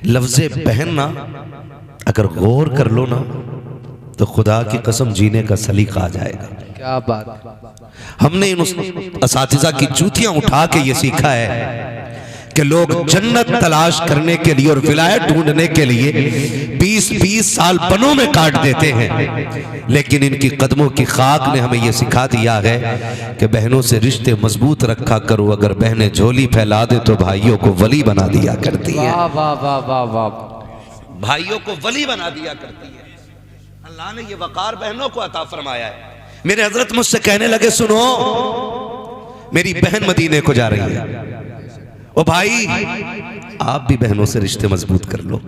लफ्ज़े बहन ना अगर गौर कर लो ना तो खुदा की कसम जीने का सलीका आ जाएगा। क्या बात। हमने इन असातिज़ा की जूतियां उठा के ये सीखा है कि लोग जन्नत तलाश करने के लिए और विलायत ढूंढने के लिए 20-20 साल बनों में काट देते हैं, लेकिन इनकी कदमों की खाक ने हमें यह सिखा दिया है कि बहनों से रिश्ते मजबूत रखा करो। अगर बहनें झोली फैला दे तो भाइयों को वली बना दिया करती है। वाह वाह वाह वाह वाह। भाइयों को वली बना दिया करती है। अल्लाह ने ये वकार बहनों को अता फरमाया है। मेरे हजरत मुझसे कहने लगे, सुनो मेरी बहन मदीने को जा रही है, ओ भाई आप भी बहनों से रिश्ते मजबूत कर लो,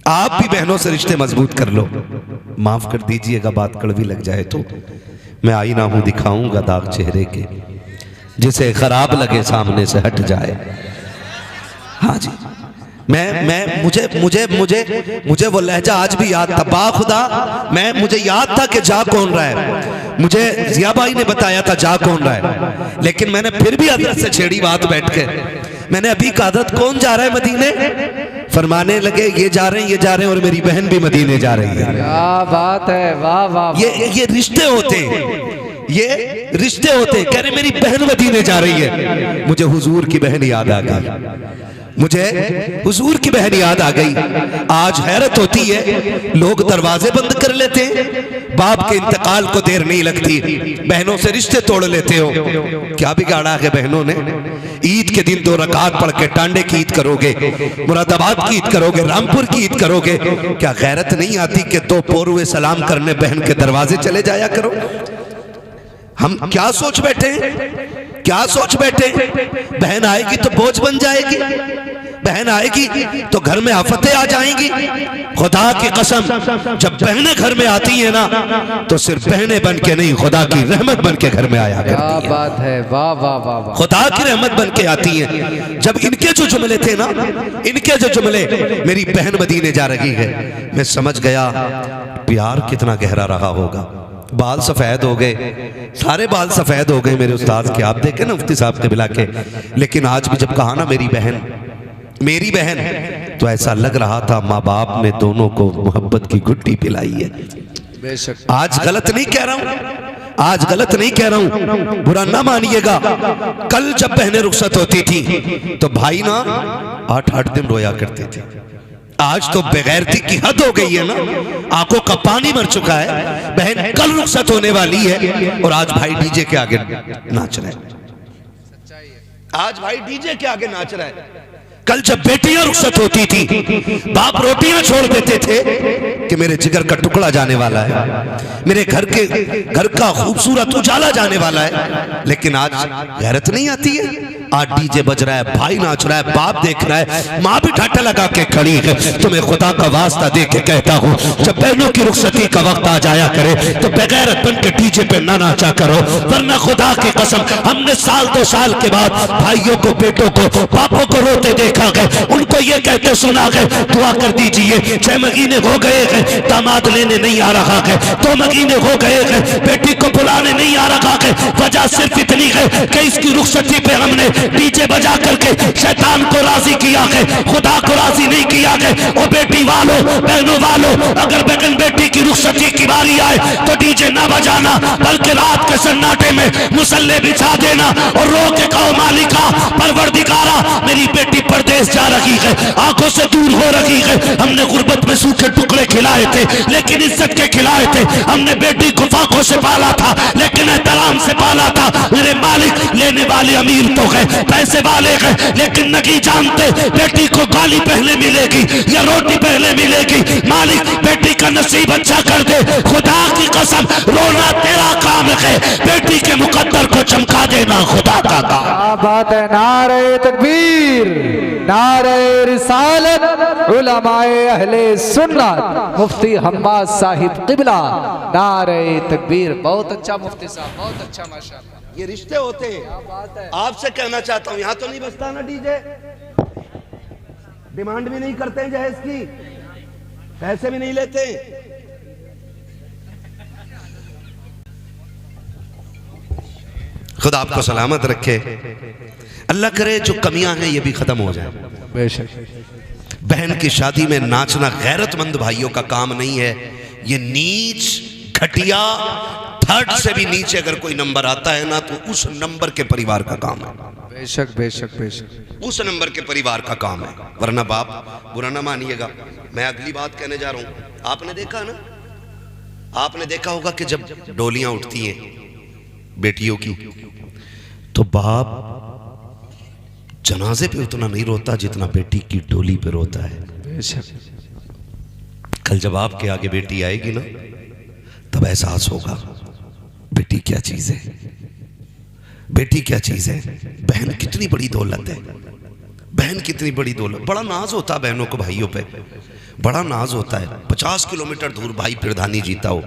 आप भी बहनों से रिश्ते मजबूत कर लो। माफ कर दीजिएगा बात कड़वी लग जाए तो, मैं आईना हूं दिखाऊंगा दाग चेहरे के, जिसे खराब लगे सामने से हट जाए। हाँ जी, मैं मुझे वो लहजा आज भी याद था। बाखुदा मुझे याद था कि जा कौन रहा है, मुझे जिया भाई ने बताया था जा कौन रहा है, लेकिन मैंने फिर भी हजरत से छेड़ी बात बैठ के। मैंने अभी कहा हजरत कौन जा रहा है मदीने? फरमाने लगे ये जा रहे हैं, ये जा रहे हैं और मेरी बहन भी मदीने जा रही है। क्या बात है, वाह वाह। ये रिश्ते होते हैं, ये रिश्ते होते हैं। कह रहे मेरी बहन मदीने जा रही है। मुझे हुजूर की बहन याद आ गई, मुझे हुजूर की बहन याद आ गई। आज हैरत होती है, लोग दरवाजे बंद कर लेते हैं, बाप के इंतकाल को देर नहीं लगती, बहनों से रिश्ते तोड़ लेते हो। क्या बिगाड़ा है बहनों ने? ईद के दिन 2 रकात पढ़ के टांडे की ईद करोगे, मुरादाबाद की ईद करोगे, रामपुर की ईद करोगे। क्या गैरत नहीं आती कि 2 पोरुए सलाम करने बहन के दरवाजे चले जाया करो? हम क्या सोच बैठे हैं, क्या सोच बैठे? बहन आएगी तो बोझ बन जाएगी, बहन आएगी तो घर में आफतें आ जाएंगी। खुदा की कसम, जब बहनें घर में आती हैं ना तो सिर्फ बहनें बन के नहीं, खुदा की रहमत बन के घर में आया करती हैं। क्या बात है, वाह वाह वाह वाह। खुदा की रहमत बन के आती हैं। जब इनके जो जुमले थे ना, इनके जो जुमले, मेरी बहन मदीने जा रही है, मैं समझ गया प्यार कितना गहरा रहा होगा। बाल सफेद हो गए, सारे बाल सफेद हो गए मेरे उस्ताद के, आप देखे ना मुफ्ती साहब के बिला के। लेकिन आज भी जब कहा ना मेरी बहन, मेरी बहन, तो ऐसा लग रहा था माँ बाप ने दोनों को मोहब्बत की गुट्टी पिलाई है। बेशक। आज गलत नहीं कह रहा हूं, आज गलत नहीं कह रहा हूं, बुरा ना मानिएगा। कल जब बहनें रुखसत होती थी तो भाई ना 8-8 दिन रोया करते थे। आज तो बेगैरती की हद हो गई है ना, आंखों का पानी मर चुका है। बहन कल रुखसत होने वाली है और आज भाई डीजे के आगे नाच रहा है, आज भाई डीजे के आगे नाच रहा है। कल जब बेटियां रुखसत होती थी, बाप रोटियां छोड़ देते थे कि मेरे जिगर का टुकड़ा जाने वाला है, मेरे घर का खूबसूरत उजाला जाने वाला है। लेकिन आज गैरत नहीं आती है। आज डीजे बज रहा है, भाई नाच रहा है, बाप देख रहा है, माँ भी ठाठा लगा के खड़ी है। तुम्हें खुदा का वास्ता दे के कहता हूँ, जब बहनों की रुखसती का वक्त आ जाया करे तो बेगैरत बन के डीजे पे ना नाचा करो, वरना खुदा की कसम हमने 1-2 साल के बाद भाइयों को, बेटों को, बापों को रोते देखा गए, उनको ये कहते सुना गए दुआ कर दीजिए, 6 महीने हो गए हैं दामाद लेने नहीं आ रहा है, 2 महीने हो गए हैं बेटी को बुलाने नहीं आ रहा है। वजह सिर्फ इतनी है कि इसकी रुखसती पे हमने डीजे बजा करके शैतान को राजी किया है, खुदा को राजी नहीं किया है। और बेटी वालों, बहनों वालों, अगर बहन बेटी की रुखसती की बारी आए तो डीजे ना बजाना, बल्कि रात के सन्नाटे में मुसल्ले बिछा देना और रो के कहो मालिका, परवरदिगारा, मेरी बेटी परदेश जा रही है, आंखों से दूर हो रही है। हमने गुर्बत में सूखे टुकड़े खिलाए थे लेकिन इज्जत के खिलाए थे, हमने बेटी को फाकों से पाला था लेकिन एहतराम से पाला था। मेरे मालिक, लेने वाले अमीर तो है, पैसे वाले हैं, लेकिन नहीं जानते बेटी को गाली पहले मिलेगी या रोटी पहले मिलेगी। मालिक, बेटी का नसीब अच्छा कर दे, खुदा की कसम रोना तेरा काम है, बेटी के मुकद्दर को चमका देना खुदा का काम। क्या बात है, नारे तकबीर, नारे रिसालत, उलमाए अहले सुन्नत, मुफ्ती हम्माद साहिब किबला, नारे तकबीर। बहुत अच्छा मुफ्ती साहब, बहुत अच्छा, माशाअल्लाह। ये रिश्ते होते हैं। आपसे कहना चाहता हूं, यहां तो नहीं बजता ना डीजे, डिमांड भी नहीं करते हैं जहेज की, पैसे भी नहीं लेते। खुदा आपको सलामत रखे, अल्लाह करे जो कमियां हैं ये भी खत्म हो जाए। बेशक। बहन की शादी में नाचना गैरतमंद भाइयों का काम नहीं है। ये नीच घटिया, थर्ड से भी नीचे अगर कोई नंबर आता है ना तो उस नंबर के परिवार का काम है। बेशक बेशक बेशक, उस नंबर के परिवार का काम है। वरना बाप बुरा ना मानिएगा, मैं अगली बात कहने जा रहा हूं। आपने देखा ना, आपने देखा होगा कि जब डोलियां उठती हैं बेटियों की तो बाप जनाजे पे उतना नहीं रोता जितना बेटी की डोली पे रोता है। बेशक। कल जब आपके आगे बेटी आएगी ना तब एहसास होगा बेटी क्या चीज है, बेटी क्या चीज है। बहन कितनी बड़ी दौलत है, बहन कितनी बड़ी दौलत। बड़ा नाज होता है बहनों को भाइयों पे, बड़ा नाज होता है। 50 किलोमीटर दूर भाई प्रधानी जीता हो,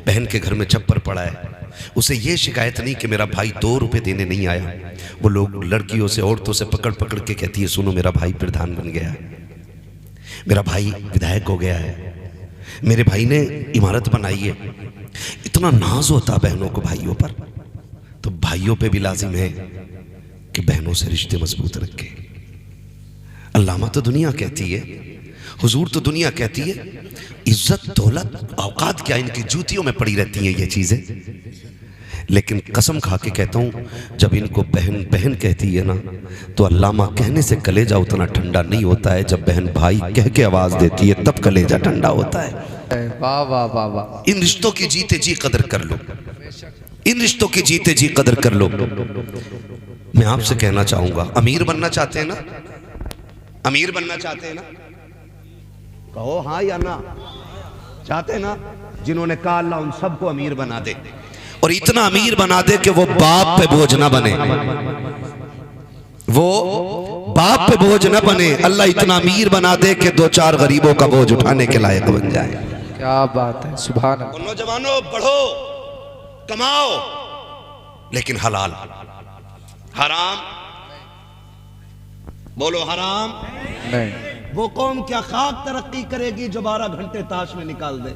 बहन के घर में छप्पर पड़ा है, उसे ये शिकायत नहीं कि मेरा भाई 2 रुपए देने नहीं आया। वो लोग लड़कियों से, औरतों से पकड़ पकड़ के कहती है, सुनो मेरा भाई प्रधान बन गया है, मेरा भाई विधायक हो गया है, मेरे भाई ने इमारत बनाई है। इतना नाज होता बहनों को भाइयों पर। तो भाइयों पे भी लाजिम है कि बहनों से रिश्ते मजबूत रखें। अल्लामा तो दुनिया कहती है, हुजूर तो दुनिया कहती है, इज्जत दौलत औकात क्या इनकी जूतियों में पड़ी रहती हैं ये चीजें। लेकिन कसम खा के कहता हूं, जब इनको बहन बहन कहती है ना तो अल्लामा कहने से कलेजा उतना ठंडा नहीं होता है, जब बहन भाई कह के आवाज देती है तब कलेजा ठंडा होता है। वाह वाह वाह वाह। इन रिश्तों की जीते जी कदर कर लो, इन रिश्तों की जीते जी कदर कर लो। मैं आपसे कहना चाहूंगा, अमीर बनना चाहते हैं ना, अमीर बनना चाहते हैं ना, कहो हाँ या ना, चाहते हैं ना। जिन्होंने कहा अल्लाह उन सबको अमीर बना दे, और इतना अमीर बना दे कि वो बाप पे बोझ ना बने, वो बाप पे बोझ ना बने। अल्लाह इतना अमीर बना दे कि 2-4 गरीबों का बोझ उठाने के लायक बन जाए। क्या बात है, सुभान अल्लाह। नौजवानों बढ़ो, कमाओ, लेकिन हलाल। हराम बोलो, हराम नहीं। वो कौम क्या खाक तरक्की करेगी जो 12 घंटे ताश में निकाल दे,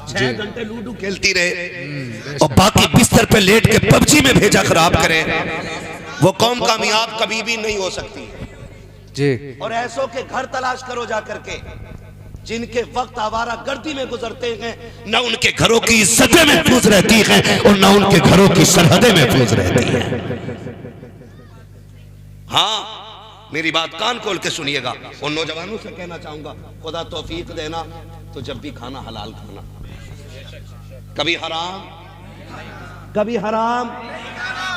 6 घंटे लूडो खेलती रहे और बाकी बिस्तर पे लेट के पबजी में भेजा खराब करे। वो कौम कामयाब कभी भी नहीं हो सकती जी। और ऐसों के घर तलाश करो जा करके जिनके वक्त आवारा गर्दी में गुजरते हैं, न उनके घरों की इज्जतें महफूज रहती हैं और न उनके घरों की सरहदें महफूज रहती हैं। हाँ, मेरी बात कान खोल के सुनिएगा। उन नौजवानों से कहना चाहूंगा, खुदा तौफीक देना तो जब भी खाना हलाल खाना, कभी हराम कभी हराम।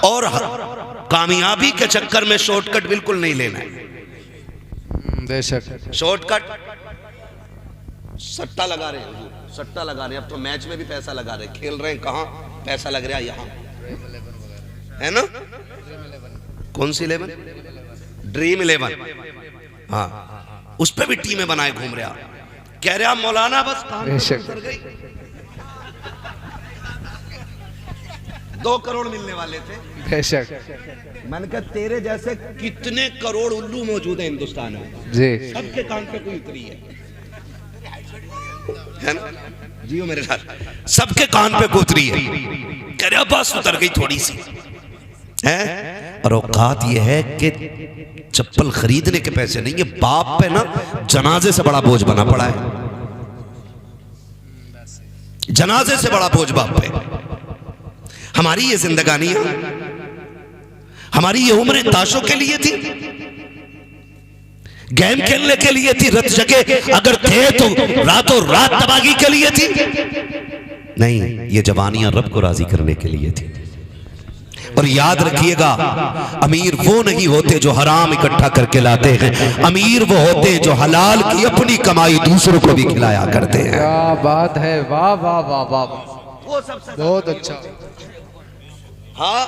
और कामयाबी के चक्कर में शॉर्टकट बिल्कुल नहीं लेना है। बेशक। शॉर्टकट सट्टा लगा रहे हैं, सट्टा लगा रहे हैं। अब तो मैच में भी पैसा लगा रहे हैं, खेल रहे हैं। कहां पैसा लग रहा है? यहां है ना। कौन सी 11? ड्रीम 11। हाँ, उस पर भी टीमें बनाए घूम रहा। कह रहा मौलाना बस काम कर गई। 2 करोड़ मिलने वाले थे। बेशक। मैंने कहा तेरे जैसे कितने करोड़ उल्लू मौजूद है हिंदुस्तान में जी, सबके कान पे कोई उतरी है ना। जियो मेरे साथ, सबके कान पे उतरी है। कह रहा बस उतर गई थोड़ी सी है। और औकात ये है कि चप्पल खरीदने के पैसे नहीं है, बाप पे ना जनाजे से बड़ा बोझ बना पड़ा है। जनाजे से बड़ा बोझ बाप पे। हमारी ये जिंदगानी, हमारी ये उम्र ताशों के लिए थी, गेम खेलने के लिए थी, रत जगह अगर थे तो रातों रात तबाही के लिए थी। नहीं, ये जवानियां रब को राजी करने के लिए थी। और याद रखिएगा, अमीर वो नहीं होते जो हराम इकट्ठा करके लाते हैं, अमीर वो होते जो हलाल की अपनी कमाई दूसरों को भी खिलाया करते हैं। क्या बात है, वाह वाह वाह वाह, वो सबसे बहुत अच्छा। हाँ,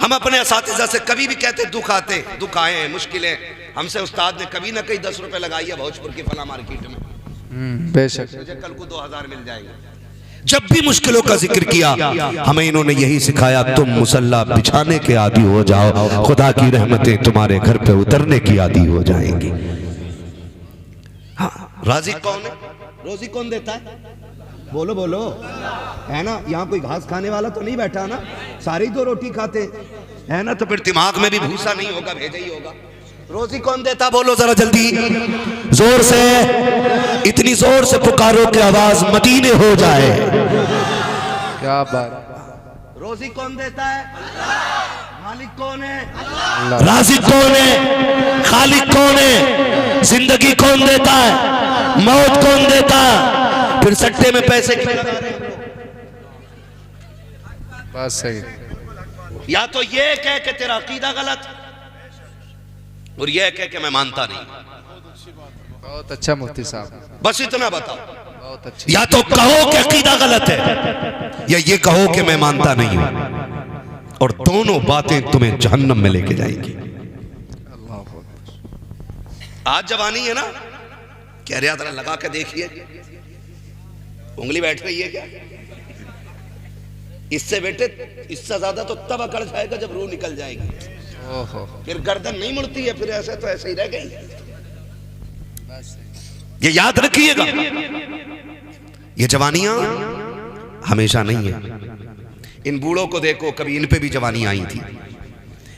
हम अपने असातिज़ा से कभी भी कहते दुख आते, दुख आए हैं, मुश्किलें, हमसे उस्ताद ने कभी ना कहीं 10 रुपए लगाई है भोजपुर की फला मार्केट में। बेशक। मुझे कल को 2000 मिल जाएंगे। जब भी मुश्किलों का जिक्र किया हमें इन्होंने यही सिखाया, तुम मुसल्ला बिछाने के आदी हो जाओ, खुदा की रहमतें तुम्हारे घर पे उतरने की आदी हो जाएंगी। हाँ, राजी कौन है? रोजी कौन देता है? बोलो बोलो, है ना। यहाँ कोई घास खाने वाला तो नहीं बैठा ना, सारे ही 2 रोटी खाते हैं, है ना। तो फिर दिमाग में भी भूसा नहीं होगा, भेजा ही होगा। रोजी कौन देता बोलो जरा जल्दी, जोर से, इतनी जोर से पुकारो कि आवाज मदीने हो जाए। क्या बात। रोजी कौन देता है? मालिक कौन है? राज़िक कौन है? खालिक कौन है? जिंदगी कौन देता है? मौत कौन देता है? फिर सट्टे में पैसे क्यों लगा रहे हैं? बस सही। या तो ये कह के तेरा अकीदा गलत और ये कह के मैं मानता नहीं। बहुत अच्छा मुफ्ती साहब, बस इतना बताओ। बहुत अच्छा। या तो कहो कि अकीदा गलत है या ये कहो कि मैं मानता नहीं हूं, और दोनों बातें तुम्हें जहन्नम में लेके जाएंगी। आज जवानी है ना, कह रहा था लगा के देखिए, उंगली बैठ रही है क्या? इससे बेटे इससे ज्यादा तो तब अकड़ जाएगा जब रूह निकल जाएगी। ओहो। फिर गर्दन नहीं मुड़ती है, फिर ऐसे तो ऐसे ही रह गई। ये याद रखिएगा, ये जवानियां हमेशा नहीं है। इन बूढ़ों को देखो, कभी इन पे भी जवानी आई थी।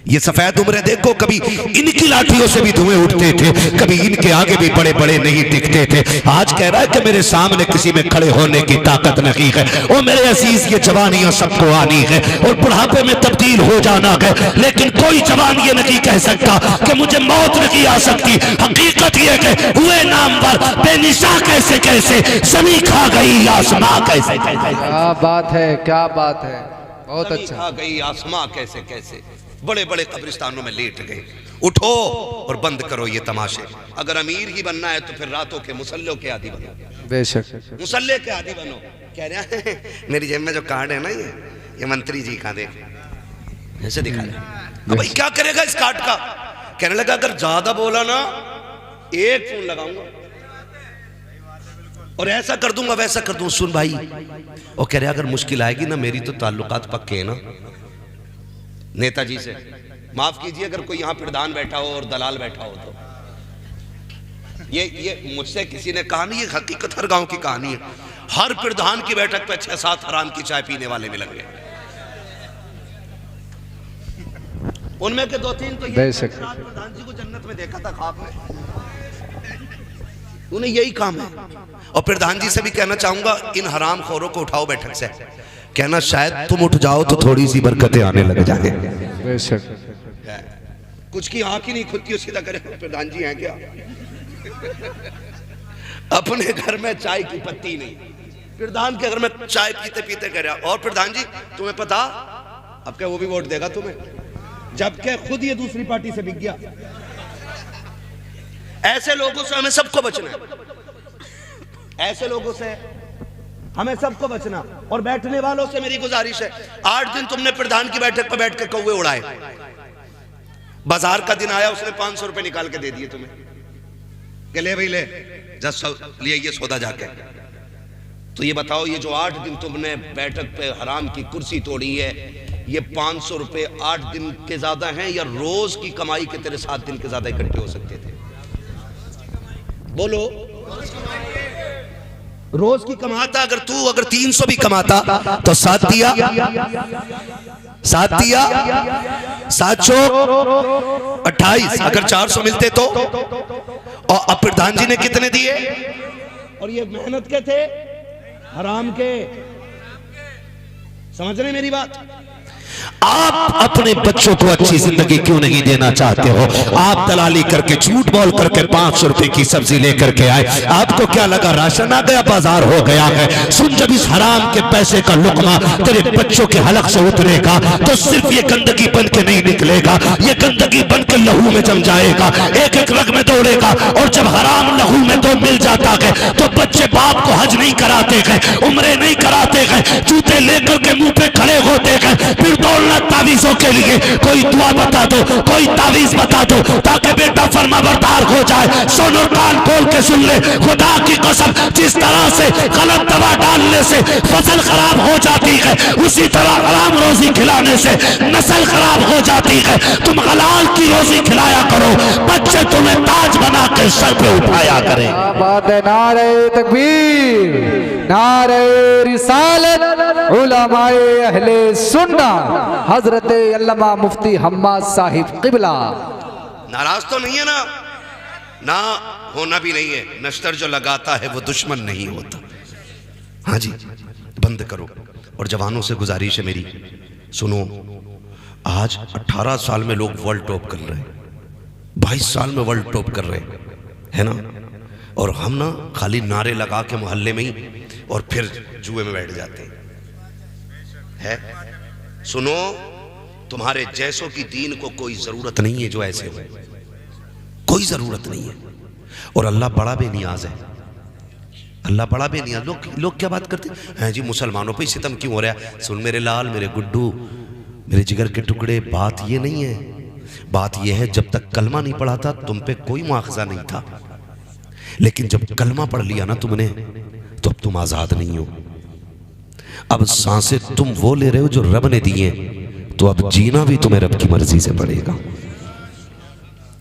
ये सफेद उम्रें देखो, कभी इनकी लाठियों से भी धुएं उठते थे, कभी इनके आगे भी बड़े बड़े नहीं टिकते थे। आज कह रहा है कि मेरे सामने किसी में खड़े होने की ताकत नहीं है। ओ मेरे अजीज, ये जवानियां सबको आनी है और बुढ़ापे में तब्दील हो जाना है, लेकिन कोई जवान ये नहीं कह सकता कि मुझे मौत नहीं आ सकती। हकीकत ये है हुए नाम पर बेनिशा कैसे कैसे, जमी खा गई आसमां कैसे कैसे। क्या बात है, क्या बात है, बहुत अच्छा। खा गई आसमां कैसे कैसे, बड़े बड़े कब्रिस्तानों में लेट गए। उठो और बंद करो ये तमाशे। अगर अमीर ही बनना है तो फिर रातों के मुसल्लों के आदी बनो, बेशक मुसल्ले के आदी बनो। कह रहा है मेरी जेब में जो कार्ड है ना, ये मंत्री जी का, देख ऐसे दिखा रहे। भाई क्या करेगा इस कार्ड का? कहने लगा अगर ज्यादा बोला ना एक फोन लगाऊंगा और ऐसा कर दूंगा वैसा कर दूंगा। सुन भाई, और कह रहे अगर मुश्किल आएगी ना, मेरी तो ताल्लुकात पक्के हैं ना नेताजी से। माफ कीजिए अगर कोई यहाँ प्रधान बैठा हो और दलाल बैठा हो तो ये मुझसे किसी ने कहा नहीं, ये हकीकत हर गांव की कहानी है। हर प्रधान की बैठक पे 6-7 हराम की चाय पीने वाले मिलेंगे। उनमें के 2-3 तो ये प्रधान जी को जन्नत में देखा था ख्वाब में, उन्हें यही काम है। और प्रधान जी से भी कहना चाहूंगा, इन हराम खोरों को उठाओ बैठक से, कहना शायद तुम उठ जाओ तो थोड़ी सी बरकतें आने लग जाए। बेशक। कुछ की आंख ही नहीं खुलती, सीधा करे प्रधान जी हैं क्या? अपने घर में चाय की पत्ती नहीं, प्रधान के घर में चाय पीते पीते कह रहा, और प्रधान जी तुम्हें पता अब क्या वो भी वोट देगा तुम्हें, जबकि खुद ये दूसरी पार्टी से बिक गया। ऐसे लोगों से हमें सबको बचना है, ऐसे लोगों से हमें सबको बचना। और बैठने वालों से मेरी गुजारिश है, 8 दिन तुमने प्रधान की बैठक पर बैठ के कौवे उड़ाए, बाजार का दिन आया उसने 500 रुपए निकाल के दे दिए तुम्हें, कि ले भाई ले लिए ये सौदा जाके। तो ये बताओ, ये जो 8 दिन तुमने बैठक पे हराम की कुर्सी तोड़ी है, ये 500 रुपए 8 दिन के ज्यादा हैं या रोज की कमाई के तेरे 7 दिन के ज्यादा इकट्ठे हो सकते थे? बोलो। रोज की कमाता, अगर 300 भी कमाता तो 7 दिया 7 28, अगर 400 मिलते तो। और अब प्रधान जी ने कितने दिए? और ये मेहनत के थे, हराम के। समझ रहे मेरी बात? आप अपने बच्चों को अच्छी जिंदगी क्यों नहीं देना चाहते हो? आप दलाली करके झूठ बोल करके 500 रुपए की सब्जी लेकर के आए, आपको क्या लगा राशन आ गया, बाजार हो गया है? सुन, जब इस हराम के पैसे का लुकमा तेरे बच्चों के हलक से उतरेगा तो सिर्फ ये गंदगी बन के नहीं निकलेगा, ये गंदगी बन के लहू में जम जाएगा, एक एक रग में दौड़ेगा। और जब हराम लहू में तो मिल जाता है तो बच्चे बाप को हज नहीं कराते हैं, उम्रे नहीं कराते हैं, जूते लेकर के मुंह पे खड़े होते हैं, फिर दौड़ना तावीजों के लिए। कोई दुआ बता दो, कोई तावीज बता दो ताकि बेटा फरमाबरदार हो जाए। सुनो, कान खोल के सुन ले, खुदा की कसम, जिस तरह से गलत दवा डालने से फसल खराब हो जाती है, उसी तरह हराम रोजी खिलाने से नस्ल खराब हो जाती है। तुम हलाल की रोजी खिलाया करो, बच्चे तुम्हें ताज बना के सर पे उठाया करें। बात है। नारे तकबीर, नारे रिसालत, उलमाए अहले सुन्नत, हजरत अल्लामा मुफ्ती हम्माद साहिब क़िबला। नाराज तो नहीं है ना? ना होना भी नहीं है। नश्तर जो लगाता है वो दुश्मन नहीं होता। हाँ जी, बंद करो। और जवानों से गुजारिश है मेरी, सुनो, आज 18 साल में लोग वर्ल्ड टॉप कर रहे हैं, 22 साल में वर्ल्ड टॉप कर रहे हैं, है ना? और हम ना खाली नारे लगा के मोहल्ले में ही और फिर जुए में बैठ जाते हैं। सुनो, तुम्हारे जैसों की दीन को कोई जरूरत नहीं है जो ऐसे हो, कोई जरूरत नहीं है। और अल्लाह बड़ा बेनियाज है, अल्लाह बड़ा बेनियाज। लोग क्या बात करते हैं जी, मुसलमानों पे सितम क्यों हो रहा है? सुन मेरे लाल, मेरे गुड्डू, मेरे जिगर के टुकड़े, बात ये नहीं है। बात ये है, जब तक कलमा नहीं पढ़ा था तुम पे कोई मुआखजा नहीं था, लेकिन जब कलमा पढ़ लिया ना तुमने, तो अब तुम आजाद नहीं हो। अब सांसें तुम वो ले रहे हो जो रब ने दिए, तो अब जीना भी तुम्हें रब की मर्जी से पड़ेगा।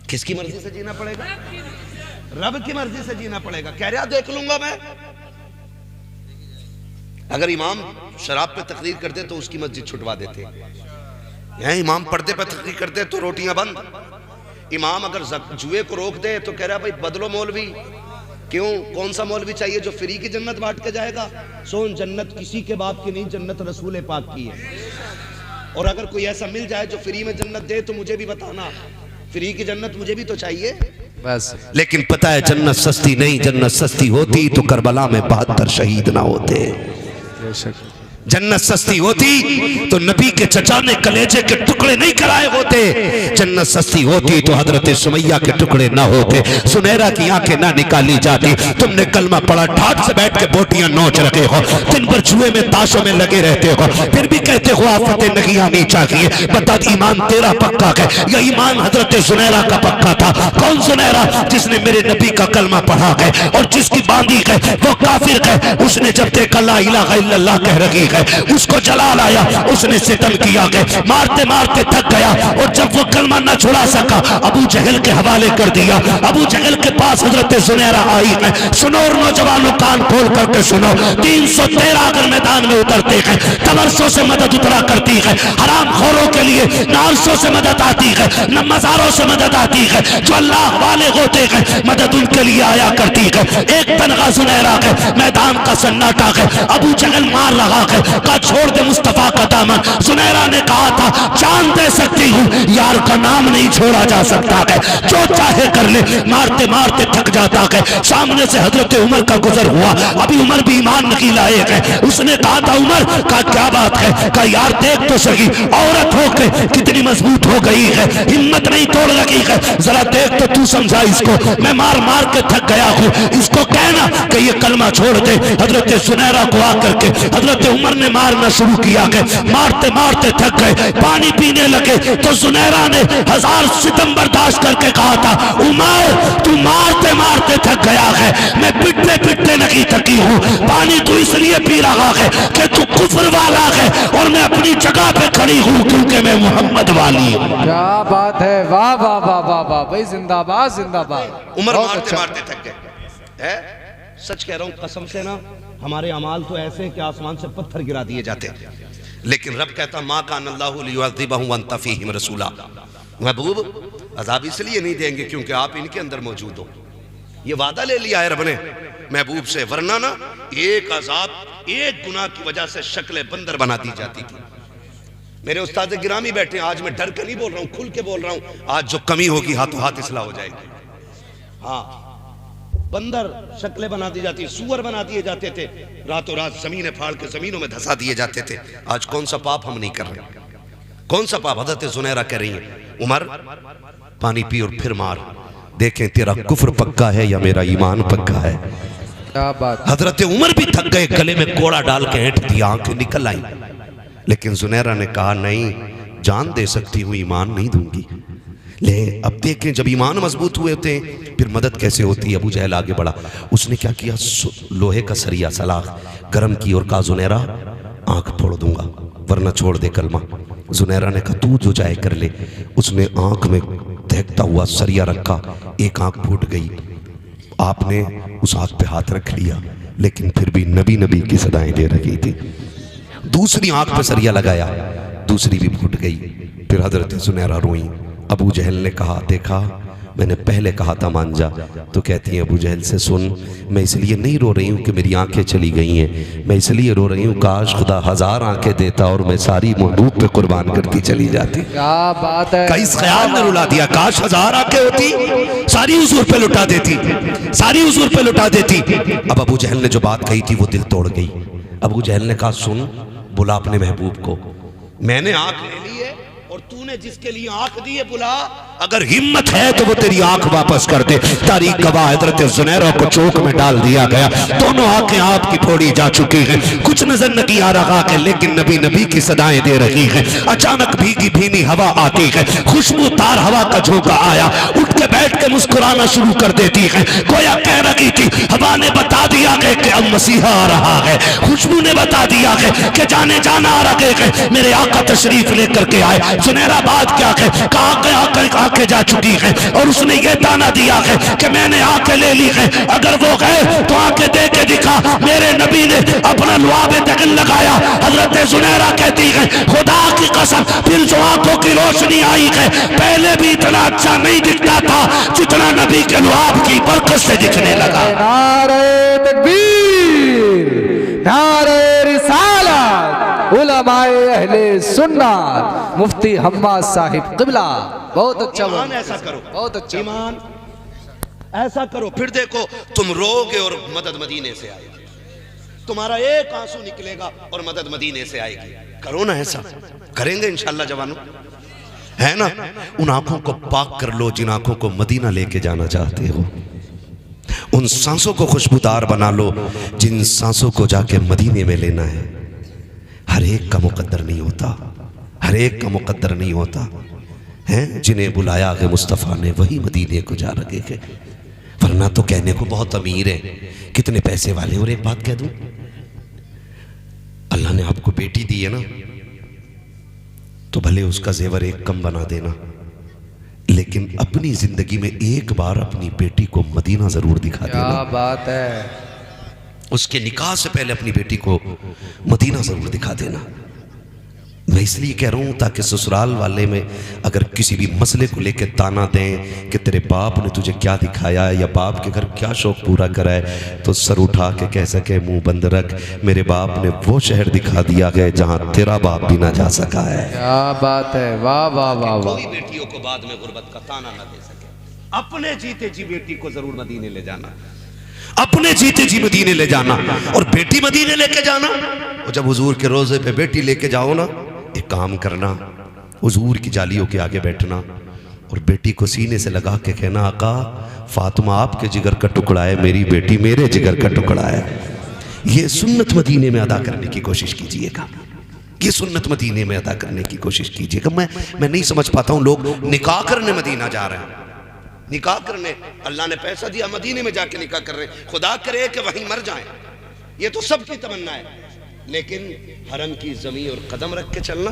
किसकी मर्जी से जीना पड़ेगा? रब की मर्जी से जीना पड़ेगा। कह रहा देख लूंगा मैं। अगर इमाम शराब पे तकरीर करते तो उसकी मस्जिद छुटवा देते। यहाँ इमाम पर्दे पे तकरीर करते तो रोटियां बंद। इमाम अगर जुए को रोक दे तो कह रहा भाई बदलो मौलवी। क्यों? कौन सा मौलवी चाहिए जो फ्री की जन्नत बांट के जाएगा? सोन, जन्नत किसी के बाप की नहीं, जन्नत रसूल पाक की है। और अगर कोई ऐसा मिल जाए जो फ्री में जन्नत दे तो मुझे भी बताना, फ्री की जन्नत मुझे भी तो चाहिए बस। लेकिन पता है जन्नत सस्ती नहीं, जन्नत सस्ती होती तो करबला में 72 शहीद ना होते। जन्नत सस्ती होती तो नबी के चचा ने कलेजे के टुकड़े नहीं कराए होते। जन्नत सस्ती होती तो हजरत सुमैया के टुकड़े ना होते, सुनहरा की आंखें ना निकाली जाती। तुमने कलमा पढ़ा, ठाट से बैठ के बोटियां नोच रखे हो, दिन भर जुए में ताशों में लगे रहते हो, फिर भी कहते हो आफतें नहीं आनी चाहिए। बता, ईमान तेरा पक्का है या ईमान हजरत सुनहरा का पक्का था? कौन सुनहरा? जिसने मेरे नबी का कलमा पढ़ा है और जिसकी बांधी है वो काफिर है। उसने जब देखा ला इलाहा इल्लल्लाह कह रही है, उसको जलाल आया, उसने सितम किया गया, मारते मारते थक गया। और जब वो कलमा न छुड़ा सका, अबू जहल के हवाले कर दिया। अबू जहल के पास हजरत सुनहरा आई है। सुनो और नौजवानों, कान खोल करके सुनो, 313 अगर मैदान में उतरते हैं, तबरसों से मदद उतरा करती है। हराम खोरों के लिए न अरसों से मदद आती है, न मजारों से मदद आती है। जो अल्लाह वाले होते हैं, मदद उनके लिए आया करती है। एक तनखा सुनहरा है, मैदान का सन्नाटा है। अबू जहल मार रहा है, का छोड़ दे मुस्तफा का दामन। सुनहरा ने कहा था जान दे सकती हूँ, यार का नाम नहीं छोड़ा जा सकता है, जो चाहे कर ले। मारते मारते थक जाता है। सामने से हजरत उमर का गुजर हुआ, अभी उमर भी ईमान नहीं लाए हैं। उसने कहा था उमर का क्या बात है? का यार देख तो सही, औरत होके कितनी मजबूत हो गई है, हिम्मत नहीं तोड़ लगी है, जरा देख तो तू समझा इसको, मैं मार मार के थक गया हूँ, इसको कहना कि ये कलमा छोड़ दे। हजरत सुनहरा को आकर के हजरत उमर ने मारना शुरू किया है। मारते मारते थक गए, पानी पीने लगे तो सुनहरा ने 1000 सितम बर्दाश्त करके कहा था उमर तू मारते मारते थक गया है, मैं पिटते पिटते नहीं थकी हूँ। पानी तू इसलिए पी रहा है कि तू कुफ्र वाला है और मैं अपनी जगह पे खड़ी हूँ क्योंकि मैं मोहम्मद वाली हूँ। क्या बात है, वाह वाह वाह वाह वाह भाई, जिंदाबाद जिंदाबाद। उमर मारते मारते थक गए। सच कह रहा हूँ कसम से ना, हमारे अमाल तो ऐसे कि आसमान से पत्थर गिरा दिए जाते, लेकिन रब कहता माँ का अल्लाहु लियुअज़्ज़िबहुम व अंत फ़ीहिम रसूला। महबूब अज़ाब इसलिए नहीं देंगे क्योंकि आप इनके अंदर मौजूद हो। ये वादा ले लिया है रब ने महबूब से, वरना ना एक अज़ाब एक गुनाह की वजह से शक्ल बंदर बना दी जाती थी। मेरे उस्ताद गिरामी बैठे, आज मैं डर के नहीं बोल रहा हूँ, खुल के बोल रहा हूँ। आज जो कमी होगी हाथों हाथ इस्लाह हो जाएगी। हाँ, बंदर शक्लें बना दी जाती, सुअर बना दिए जाते थे, रातों रात जमीनें फाड़ के जमीनों में धसा दिए जाते थे। आज कौन सा पाप हम नहीं कर रहे? कौन सा पाप? हज़रत सुनहरा कह रही है उमर पानी पी और फिर मार, देखें तेरा कुफ्र पक्का है या मेरा ईमान पक्का है। क्या बात। हजरत उमर भी थक गए, गले में कोड़ा डाल के हेंट दिया, आंखें निकल आई, लेकिन सुनहरा ने कहा नहीं, जान दे सकती हूँ, ईमान नहीं दूंगी। ले अब देखें, जब ईमान मजबूत हुए थे फिर मदद कैसे होती है। अबू जहल आगे बढ़ा, उसने क्या किया, लोहे का सरिया सलाख गर्म की और कहा जुनैरा आंख फोड़ दूंगा वरना छोड़ दे कलमा। जुनैरा ने कहा तू जो चाहे कर ले। उसने आंख में दहकता हुआ सरिया रखा, एक आंख फूट गई। आपने उस आंख पे हाथ रख लिया, लेकिन फिर भी नबी नबी की सदाएं दे रही थी। दूसरी आंख पे सरिया लगाया, दूसरी भी फूट गई। फिर हजरत सुनहरा रोई, अबू जहल ने कहा, देखा मैंने पहले कहा था मान जा। तो कहती है अबू जहल से, सुन मैं इसलिए नहीं रो रही हूँ कि मेरी आंखें चली गई हैं, मैं इसलिए रो रही हूँ काश खुदा 1000 आंखें देता और मैं सारी महबूब पे कुर्बान करती चली जाती। क्या बात है, कई ख्याल ने रुला दिया, काश 1000 आंखें होती सारी हुजूर पे लुटा देती, सारी हुजूर पे लुटा देती। अब अबू जहल ने जो बात कही थी वो दिल तोड़ गई। अबू जहल ने कहा, सुन बुला अपने महबूब को, मैंने आंख ले ली है और तूने जिसके लिए आंख दी है बुला, अगर हिम्मत है तो वो तेरी आंख वापस कर दे। तारीख गवाह हजरत जुनैरा को चौक में डाल दिया गया, दोनों आंखें आपकी फोड़ी जा चुकी हैं, कुछ नजर नहीं आ रहा है लेकिन नबी नबी की सदाएं दे रही हैं। अचानक भीगी भीनी हवा आती है, खुशबूदार हवा का झोंका आया, उठ के बैठ के मुस्कुराना शुरू कर देती है। गोया कह रही थी, हवा ने बता दिया है कि अब मसीहा आ रहा है, खुशबू ने बता दिया है कि जाने जाना आ रहे हैं, मेरे आका तशरीफ लेकर के आए। जुनैरा बात क्या है, कहा आंखें जा चुकी है और उसने ये ताना दिया है कि मैंने आंखें ले ली है, अगर वो गए तो आंखें दे के दिखा। मेरे नबी ने अपना लुआब दगन लगाया। हजरत जुनैरा कहती है, खुदा की कसम फिर जो आंखों की रोशनी आई है, पहले भी इतना अच्छा नहीं दिखता था जितना नबी के लुआब की बरकत से दिखने लगा। नारे तकबीर, नारे रिसालत, उलमाए अहले सुन्नत, मुफ्ती हम्माद साहिब क़िबला। बहुत अच्छा, ईमान ऐसा करो, बहुत अच्छा ईमान ऐसा करो, फिर देखो तुम रोगे और मदद मदीने से आएगी, तुम्हारा एक आंसू निकलेगा और मदद मदीने से आएगी। करो ना ऐसा, करेंगे इंशाल्लाह जवानों, है ना। उन आंखों को पाक कर लो जिन आंखों को मदीना लेके जाना चाहते हो, उन सांसों को खुशबूदार बना लो जिन सांसों को जाके मदीने में लेना है। हर एक का मुकद्दर नहीं होता, हर एक का मुकद्दर नहीं होता है। जिन्हें बुलाया है मुस्तफ़ा ने वही मदीने को जा रहे हैं, वरना तो कहने को बहुत अमीर है, कितने पैसे वाले। और एक बात कह दूं, अल्लाह ने आपको बेटी दी है ना, तो भले उसका जेवर एक कम बना देना, लेकिन अपनी जिंदगी में एक बार अपनी बेटी को मदीना जरूर दिखा देना। क्या बात है, उसके निकाह से पहले अपनी बेटी को मदीना जरूर दिखा देना। मैं इसलिए कह रहा हूं ताकि ससुराल वाले में अगर किसी भी मसले को लेकर ताना दें कि तेरे बाप ने तुझे क्या दिखाया या बाप के घर क्या शौक पूरा करा है, तो सर उठा के कह सके, मुंह बंद रख, मेरे बाप ने वो शहर दिखा दिया है जहां तेरा बाप भी ना जा सका है। क्या बात है, वाह वाह वाह वाह। कोई बेटियों को बाद में गुर्बत का ताना ना दे सके। अपने जीते जी बेटी को जरूर मदीने ले जाना, अपने जीते जी मदीने ले जाना। और बेटी मदीने लेके जाना, और जब हुजूर के रोजे पे बेटी लेके जाओ ना, एक काम करना, हुजूर की जालियों के आगे बैठना और बेटी को सीने से लगा के कहना, आका फातिमा आपके जिगर का टुकड़ा है, मेरी बेटी मेरे जिगर का टुकड़ा है। ये सुन्नत मदीने में अदा करने की कोशिश कीजिएगा, ये सुन्नत मदीने में अदा करने की कोशिश कीजिएगा। मैं नहीं समझ पाता हूँ, लोग निकाह करने मदीना जा रहे हैं, निकाह करने, अल्लाह ने पैसा दिया मदीने में जाके निकाह कर रहे हैं, खुदा करे कि वहीं मर जाएं, ये तो सबकी तमन्ना है, लेकिन हरम की जमीन और कदम रख के चलना,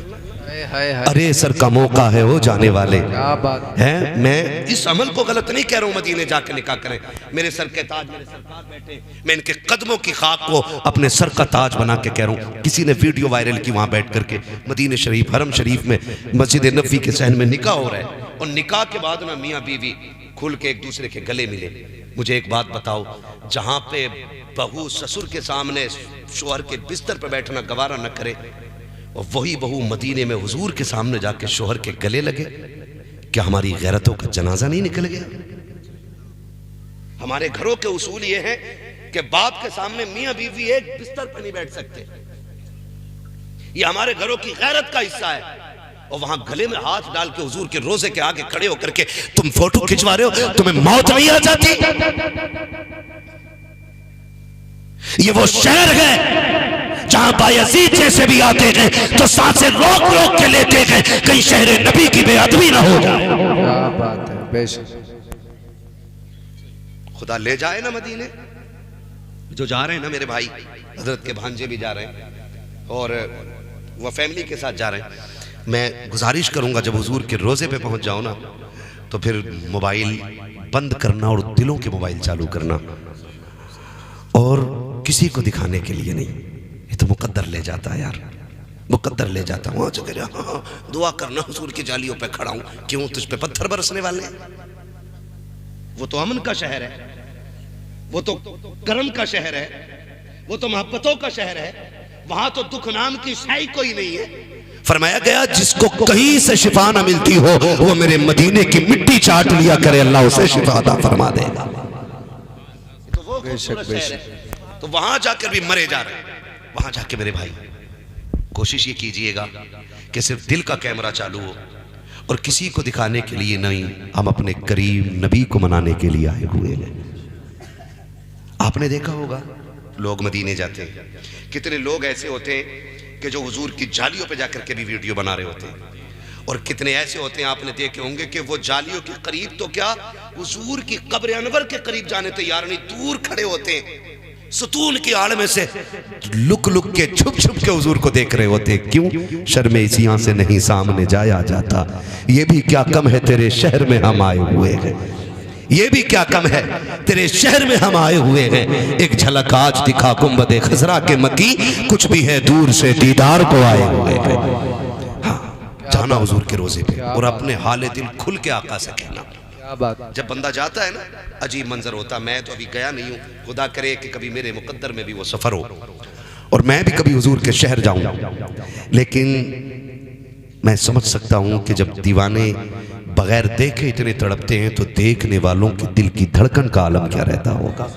अरे सर का मौका है वो जाने वाले। क्या बात है, मैं इस अमल को गलत नहीं कह रहा हूँ, मदीने जाके निकाह करें, मेरे सर के ताज मेरे सरकार बैठे, मैं इनके कदमों की खाक को अपने सर का ताज बना के कह रहा हूँ। किसी ने वीडियो वायरल की, वहां बैठ करके मदीने शरीफ हरम शरीफ में मस्जिद नबवी के सहन में निकाह हो रहा है, और निकाह के बाद ना मियाँ बीवी खुल के एक दूसरे के गले मिले। मुझे एक बात बताओ, जहां पे बहू ससुर के सामने शोहर के बिस्तर पर बैठना गवारा न करे, और वही बहू मदीने में हुजूर के सामने जाके शोहर के गले लगे, क्या हमारी गैरतों का जनाजा नहीं निकल गया? हमारे घरों के उसूल ये हैं कि बाप के सामने मियां बीवी एक बिस्तर पर नहीं बैठ सकते, ये हमारे घरों की गैरत का हिस्सा है। और वहां गले में हाथ डाल के हुजूर के रोजे के आगे खड़े होकर के तुम फोटो खिंचवा रहे हो, तुम्हें मौत नहीं आ जाती? ये वो शहर है जहां बायजीद जैसे भी आते हैं तो सांसें रोक रोक के लेते हैं, कहीं शहर नबी की बेअदबी ना हो जाए। क्या बात है, बेशक खुदा ले जाए ना मदीने। जो जा रहे हैं ना मेरे भाई, हजरत के भांजे भी जा रहे हैं और वह फैमिली के साथ जा रहे हैं। मैं गुजारिश करूंगा जब हुजूर के रोजे पे पहुंच जाओ ना, तो फिर मोबाइल बंद करना और दिलों के मोबाइल चालू करना, और किसी को दिखाने के लिए नहीं, ये तो मुकद्दर ले जाता है यार, मुकद्दर ले जाता हूँ, जो कह रहा हाँ दुआ करना हुजूर की जालियों पे खड़ा हूँ, क्यों तुझ पे पत्थर बरसने वाले हैं? वो तो अमन का शहर है, वो तो करम का शहर है, वो तो मोहब्बतों का शहर है, वहां तो दुख नाम की शाही कोई नहीं है। फरमाया गया जिसको कहीं से शिफा ना मिलती हो वो मेरे मदीने की मिट्टी चाट लिया करे, अल्लाह उसे शिफा अता फरमा देगा। तो वो खूबसूरत शहर है, तो वहां जाकर भी मरे जा रहे हैं। वहां जाके मेरे भाई कोशिश ये कीजिएगा कि सिर्फ दिल का कैमरा चालू हो और किसी को दिखाने के लिए नहीं, हम अपने करीम नबी को मनाने के लिए आए हुए हैं। आपने देखा होगा लोग मदीने जाते हैं, कितने लोग ऐसे होते हैं कि जो हुजूर की जालियों पे जाकर के भी वीडियो बना रहे होते हैं, और कितने ऐसे होते हैं आपने देखे होंगे कि वो जालियों के करीब तो क्या हुजूर की कब्र अनवर के करीब जाने तैयार नहीं, दूर खड़े होते हैं, सुतून की आड़ में से लुक लुक के छुप छुप के हुजूर को देख रहे होते। क्यों? शर्मे इसियां से नहीं सामने जाया जाता, ये भी क्या कम है तेरे शहर में हम आए हुए हैं, ये भी क्या कम है तेरे शहर में हम आए हुए हैं। एक झलक आज दिखा गुंबदे खजरा के मकी, कुछ भी है दूर से दीदार को आए हुए हैं। हाँ, जाना हुजूर के रोजे पे और अपने हाले दिल खुल के आका से कहना। जब बंदा जाता है ना, अजीब मंजर होता। मैं तो अभी गया नहीं हूँ, खुदा करे कि कभी मेरे मुकद्दर में भी वो सफर हो और मैं भी कभी हुजूर के शहर जाऊं, लेकिन मैं समझ सकता हूं कि जब दीवाने बगैर देखे इतने तड़पते हैं तो देखने वालों के दिल की धड़कन का आलम क्या रहता होगा।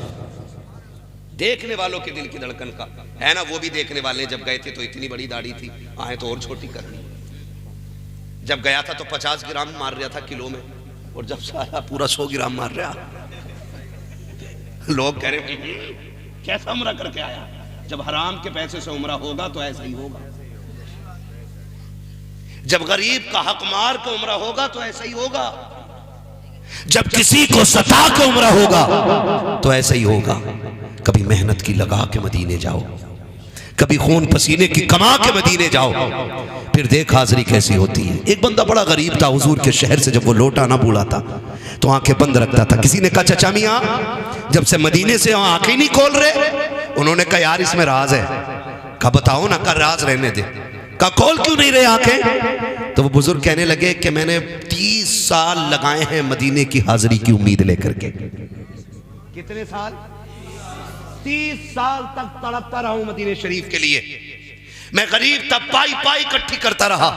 देखने वालों के दिल की धड़कन का है ना, वो भी देखने वाले जब गए थे तो इतनी बड़ी दाढ़ी थी, आए तो और छोटी कर दी। जब गया था तो 50 ग्राम मार रहा था किलो में, और जब से आया पूरा 100 ग्राम मार रहा। लोग कह रहे कैसा उम्रा करके आया। जब हराम के पैसे से उम्रा होगा तो ऐसा ही होगा, जब गरीब का हक मार के उम्रा होगा तो ऐसा ही होगा, जब किसी को सता के उम्रा होगा तो ऐसा ही होगा। कभी मेहनत की लगा के मदीने जाओ, कभी खून पसीने की कमा के मदीने जाओ, फिर देख हाजिरी कैसी होती है। एक बंदा बड़ा गरीब था, हुजूर के शहर से जब वो लौटा ना बूढ़ा था तो आंखें बंद रखता था। किसी ने कहा चचा मियां जब से मदीने से आंखें नहीं खोल रहे, उन्होंने कहा यार इसमें राज है। कहा बताओ ना, कहा राज रहने दे। कहा खोल क्यों नहीं रहे आंखें? तो वो बुजुर्ग कहने लगे कि मैंने 30 साल लगाए हैं मदीने की हाजिरी की उम्मीद लेकर के। कितने साल? 30 साल तक तड़पता रहा हूं मदीने शरीफ के लिए। मैं गरीब तब पाई पाई इकट्ठी करता रहा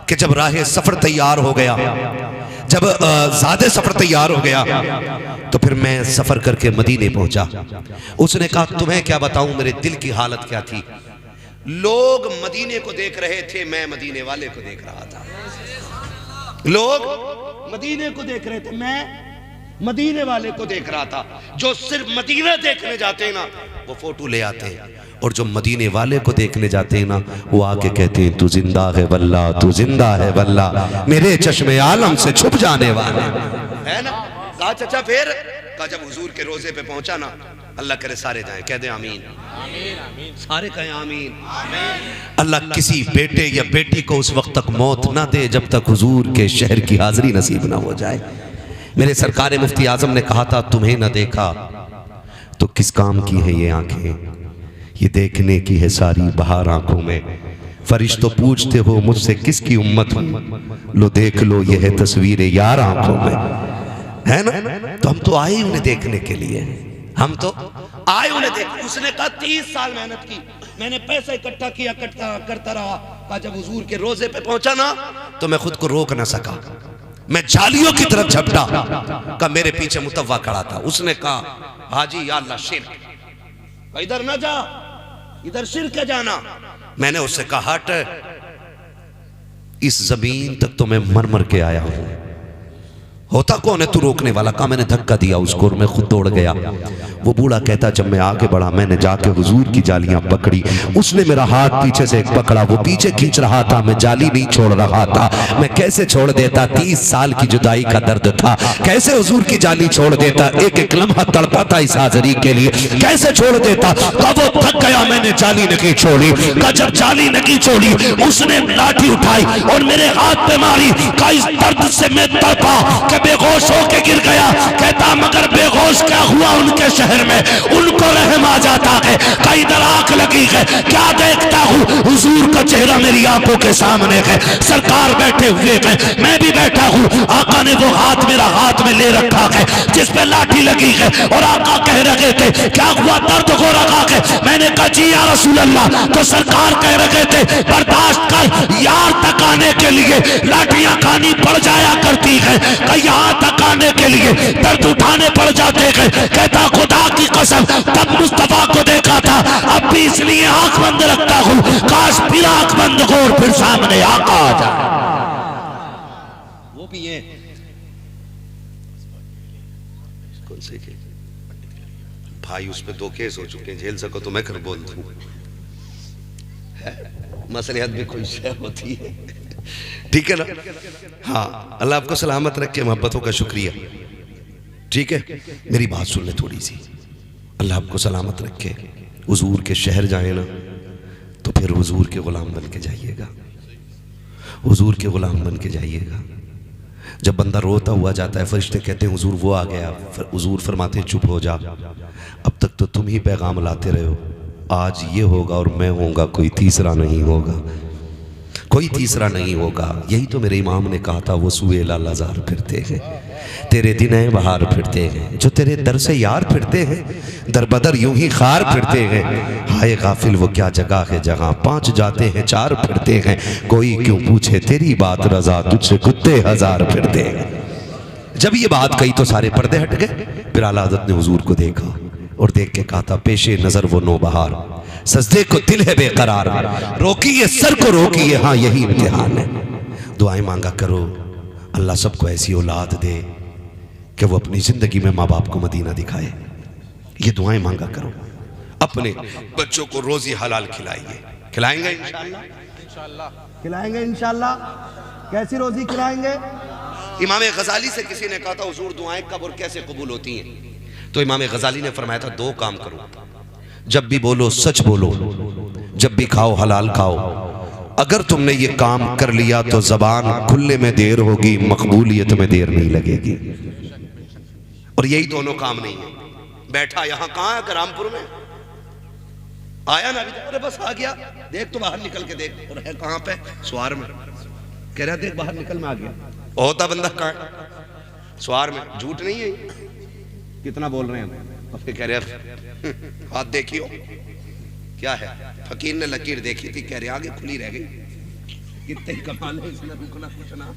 कि जब राह सफर तैयार हो गया, जब ज़्यादा सफर तैयार हो गया तो फिर मैं सफर करके मदीने पहुंचा। उसने कहा तुम्हें क्या बताऊं मेरे दिल की हालत क्या थी। लोग मदीने को देख रहे थे, मैं मदीने वाले को देख रहा था। लोग मदीने को देख रहे थे, मैं मदीने वाले को देख रहा था। जो सिर्फ मदीना देखने जाते हैं ना वो फोटो ले आते हैं, और जो मदीने वाले को देखने जाते हैं ना वो आके कहते हैं तू जिंदा है वल्ला, तू जिंदा है वल्ला, मेरे चश्मे आलम से छुप जाने वाले है ना। कहा चचा फिर? कहा जब हुजूर के रोजे पे पहुंचा ना, अल्लाह करे सारे जाएं, कह दे आमीन, सारे कहें आमीन। अल्लाह किसी बेटे या बेटी को उस वक्त तक मौत ना दे जब तक हुजूर के शहर की हाजिरी नसीब ना हो जाए। मेरे सरकार मुफ्ती आजम ने कहा था तुम्हें न देखा तो किस काम की है ये आंखें, ये देखने की है सारी बहार आंखों में। फरिश्तों पूछते हो मुझसे किसकी उम्मत हूं, लो देख लो ये है तस्वीर यार आंखों में, है ना। तो हम तो आए उन्हें देखने के लिए, हम तो आए उन्हें देख। उसने कहा 30 साल मेहनत की, मैंने पैसा इकट्ठा किया, करता रहा। कहा जब हुजूर के रोजे पे पहुंचा ना तो मैं खुद को रोक ना सका, मैं जालियों की तरफ झपटा। का मेरे पीछे मुतव्वा खड़ा था। उसने कहा हाजी या अल्लाह शिर्क, इधर ना जा, इधर शिर्क है जाना। मैंने उससे कहा हट, इस जमीन तक तो मैं मर मर के आया हूं, होता कौन है तू रोकने वाला। कहा मैंने धक्का दिया उसको और मैं खुद दौड़ गया। वो बूढ़ा कहता जब मैं आगे बढ़ा मैंने जाके हुजूर की जालियां पकड़ी, उसने मेरा हाथ पीछे से एक पकड़ा, वो पीछे खींच रहा था, मैं जाली नहीं छोड़ रहा था। मैं कैसे छोड़ देता, 30 साल की जुदाई का दर्द था, कैसे हुजूर की जाली छोड़ देता, एक एक लम्हा तड़पा था इस हाजिरी के लिए, कैसे छोड़ देता। कब वो थक गया मैंने जाली नहीं छोड़ी। का जब जाली नहीं छोड़ी उसने लाठी उठाई और मेरे हाथ पे मारी। का इस दर्द से मैं तड़पा, बेहोश होके गिर गया। कहता मगर बेहोश क्या हुआ उनके शहर जहर में उनको रहम आ जाता है। कई दर आंख लगी है, क्या देखता हूँ, हुजूर का चेहरा मेरी आंखों के सामने है, सरकार बैठे हुए हैं, मैं भी बैठा हूँ। आका ने वो हाथ मेरा हाथ में ले रखा है जिस पे लाठी लगी है, और आका कह रहे थे क्या हुआ, दर्द हो रहा है? मैंने कहा जी या रसूल अल्लाह। तो सरकार कह रहे थे बर्दाश्त कर, यार तक आने के लिए लाठियां खानी पड़ जाया करती है, कहीं यहाँ तक आने के लिए दर्द उठाने पड़ जाते हैं। कहता खुदा की कसम तब मुस्तफा को देखा था, अब भी इसलिए आंख बंद रखता हूँ, काश फिर आंख बंद हो और फिर सामने आका आ जाए। वो भी है कौन से के भाई, उस पे 2 केस हो चुके हैं, झेल सको तो मैं कर बोल दूं। मसलियत भी कोई शय होती है, ठीक है ना? हाँ, अल्लाह आपको सलामत रखे, मोहब्बतों का शुक्रिया। ठीक है, मेरी बात सुन ले थोड़ी सी। अल्लाह आपको सलामत रखे। हुजूर के शहर जाए ना तो फिर हुजूर के गुलाम बन के जाइएगा, हुजूर के गुलाम बन के जाइएगा। जब बंदा रोता हुआ जाता है, फरिश्ते कहते हैं हुजूर वो आ गया, हुजूर फरमाते हैं चुप हो जा, अब तक तो तुम ही पैगाम लाते रहे हो, आज ये होगा और मैं होऊंगा, कोई तीसरा नहीं होगा, कोई तीसरा नहीं होगा। यही तो मेरे इमाम ने कहा था, वो सुए लालाजार फिरते हैं, तेरे दिन है बाहर फिरते हैं, जो तेरे दर से यार फिरते हैं, दर बदर यूं ही खार फिरते हैं। हाय गाफिल वो क्या जगह है जहां 5 जाते हैं 4 फिरते हैं, कोई क्यों पूछे तेरी बात रजा, तुझसे कुत्ते 1000 फिरते हैं। जब ये बात कही तो सारे पर्दे हट गए। फिर आला हज़रत ने हुजूर को देखा और देख के कहा था पेशे नजर वो नौबहार, सजदे को दिल है बेकरार, रोकिए सर को रोकिए, हाँ यही इम्तिहान है। दुआएं मांगा करो, अल्लाह सबको ऐसी औलाद दे कि वो अपनी जिंदगी में माँ बाप को मदीना दिखाए। ये दुआएं मांगा करो। अपने बच्चों को रोजी हलाल खिलाइए, खिलाएंगे इंशाअल्लाह, खिलाएंगे इंशाअल्लाह। कैसी रोजी खिलाएंगे? इमाम गजाली से किसी ने कहा था हुजूर दुआएं कब और कैसे कबूल होती हैं? तो इमाम गजाली ने फरमाया था 2 काम करो, जब भी बोलो सच बोलो, जब भी खाओ हलाल खाओ। अगर तुमने ये काम कर लिया तो जबान खुलने में देर होगी, मकबूलियत में देर नहीं लगेगी। और यही दोनों काम नहीं है। बैठा यहाँ कहाँ है? रामपुर में आया ना, अरे बस आ गया, देख तो बाहर निकल के देख, और है कहाँ पे? स्वार में। कह रहा देख बाहर निकल में आ गया, होता बंदा कहाँ है? स्वार में। झूठ नहीं है, कितना बोल रहे हैं हम। फिर कह रहे हाथ देखियो, क्या है? फकीर ने लकीर देखी थी, कह रहे आगे खुली रह गई, कितने कमाल है इसमें, रुकना कुछ ना,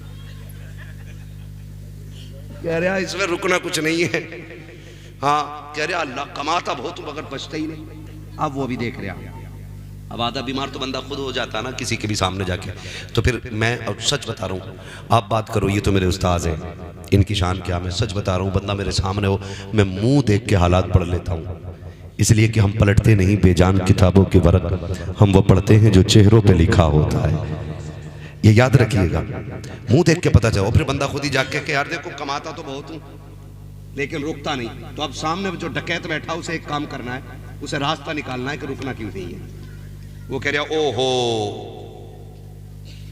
कह रहे इसमें रुकना कुछ नहीं है। हाँ, कह रहे अल्लाह कमाता बहुत मगर बचता ही नहीं। अब वो भी देख रहे, अब आधा बीमार तो बंदा खुद हो जाता ना किसी के भी सामने जाके। तो फिर मैं अब सच बता रहा हूँ, आप बात करो, ये तो मेरे उस्ताद हैं, इनकी शान क्या, मैं सच बता रहा हूँ। बंदा मेरे सामने हो, मैं मुंह देख के हालात पढ़ लेता हूँ, इसलिए कि हम पलटते नहीं बेजान किताबों के वर्क, हम वो पढ़ते हैं जो चेहरों पे लिखा होता है। ये याद रखिएगा, मुंह देख के पता चलो। फिर बंदा खुद ही जाके कि यार देखो कमाता तो बहुत हूँ लेकिन रुकता नहीं, तो अब सामने जो डकैत बैठा उसे एक काम करना है, उसे रास्ता निकालना है कि रुकना क्यों नहीं है। वो कह रहा ओहो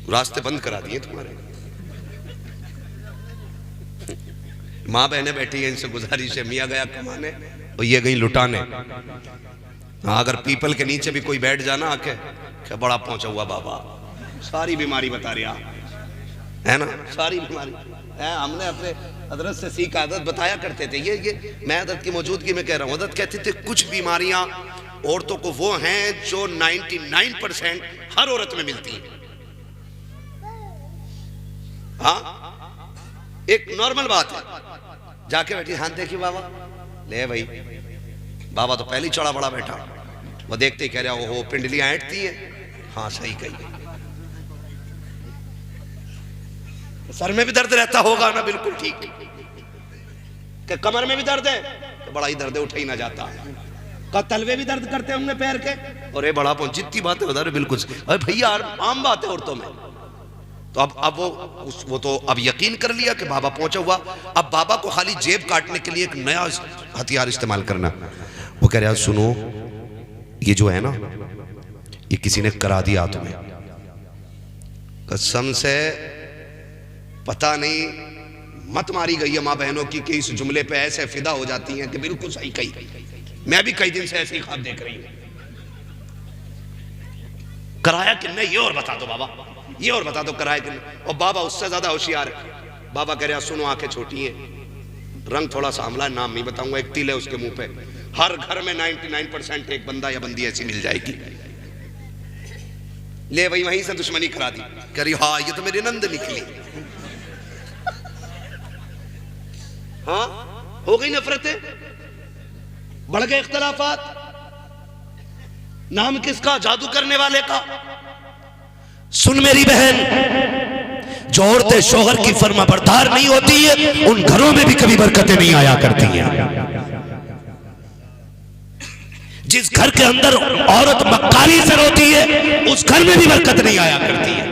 रास्ते बंद करा दिए तुम्हारे। माँ बहनें बैठी हैं, इनसे गुजारिश है, मियाँ गया कमाने और ये गई लुटाने। हाँ, अगर पीपल के नीचे भी कोई बैठ जाना आके, क्या बड़ा पहुंचा हुआ बाबा, सारी बीमारी बता रहा है ना, सारी बीमारी है। हमने अपने हजरत से सीख आदत बताया करते थे, ये मैं हजरत की मौजूदगी में कह रहा हूँ। हजरत कहते थे कुछ बीमारियां औरतों को वो हैं जो 99% हर औरत में मिलती हैं। हाँ, एक नॉर्मल बात है। जाके बैठी, हाथ देखिए बाबा, ले भाई, बाबा तो पहले ही चढ़ा बड़ा बैठा, वो देखते ही कह रहा ओहो पिंडलियां ऐंठती है। हाँ सही कही, सर में भी दर्द रहता होगा ना, बिल्कुल ठीक। कि कमर में भी दर्द है, तो बड़ा ही दर्द है, उठा ही ना जाता। का तलवे भी दर्द करते होंगे पैर के, और ये बड़ा पहुंच, जितनी बातें बता रहे बिल्कुल। अरे भैया आम बात है औरतों में। तो अब वो तो अब यकीन कर लिया कि बाबा पहुंचा हुआ। अब बाबा को खाली जेब काटने के लिए एक नया हथियार इस्तेमाल करना। वो कह रहा सुनो, ये जो है ना, ये किसी ने करा दिया तुम्हें, कसम से पता नहीं मत मारी गई है माँ बहनों की कि इस जुमले पे ऐसे फिदा हो जाती हैं कि बिल्कुल सही कही। मैं भी कई दिन से ऐसे ही ख्वाब देख रही हूं। कराया कि नहीं ये और बता दो बाबा, ये और बता दो कराया कि नहीं। और बाबा उससे ज्यादा होशियार है। बाबा कह रहा सुनो, आंखें छोटी है, रंग थोड़ा सा आंवला है, नाम नहीं बताऊंगा, एक तिल है उसके मुंह पे। हर घर में 99% एक बंदा या बंदी ऐसी मिल जाएगी। ले वही वहीं से दुश्मनी करा दी। कह रही हाँ ये तो मेरी नंद निकली। हाँ हो गई नफरतें, बढ़ गए इख्तलाफात। नाम किसका? जादू करने वाले का। सुन मेरी बहन, जो औरतें शोहर की फर्माबरदार नहीं होती है उन घरों में भी कभी बरकतें नहीं आया करती हैं। जिस घर के अंदर औरत मक्कारी से रोती है उस घर में भी बरकत नहीं आया करती है।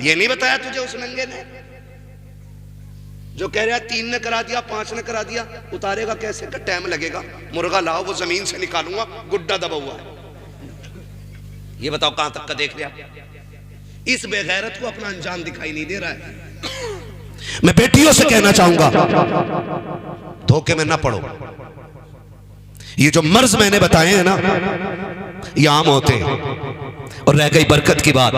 ये नहीं बताया तुझे उस नंगे ने जो कह रहा 3 ने करा दिया 5 ने करा दिया, उतारेगा कैसे? का टाइम लगेगा। मुर्गा लाओ, वो जमीन से निकालूंगा, गुड्डा दबा हुआ है। ये बताओ कहां तक का देख लिया? इस बेगैरत को अपना अंजाम दिखाई नहीं दे रहा है। मैं बेटियों से कहना चाहूंगा धोखे में ना पड़ो। ये जो मर्ज मैंने बताए हैं ना ये आम होते हैं। और रह गई बरकत की बात,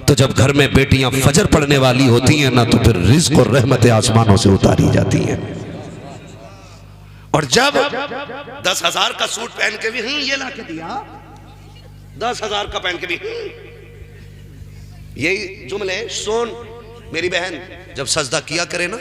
तो जब घर में बेटियां फजर पढ़ने वाली होती हैं ना तो फिर रिज़्क़ और रहमत आसमानों से उतारी जाती हैं। और जब 10,000 का सूट पहन के भी ये ला के दिया, 10,000 का पहन के भी यही जुमले सोन मेरी बहन जब सजदा किया करे ना,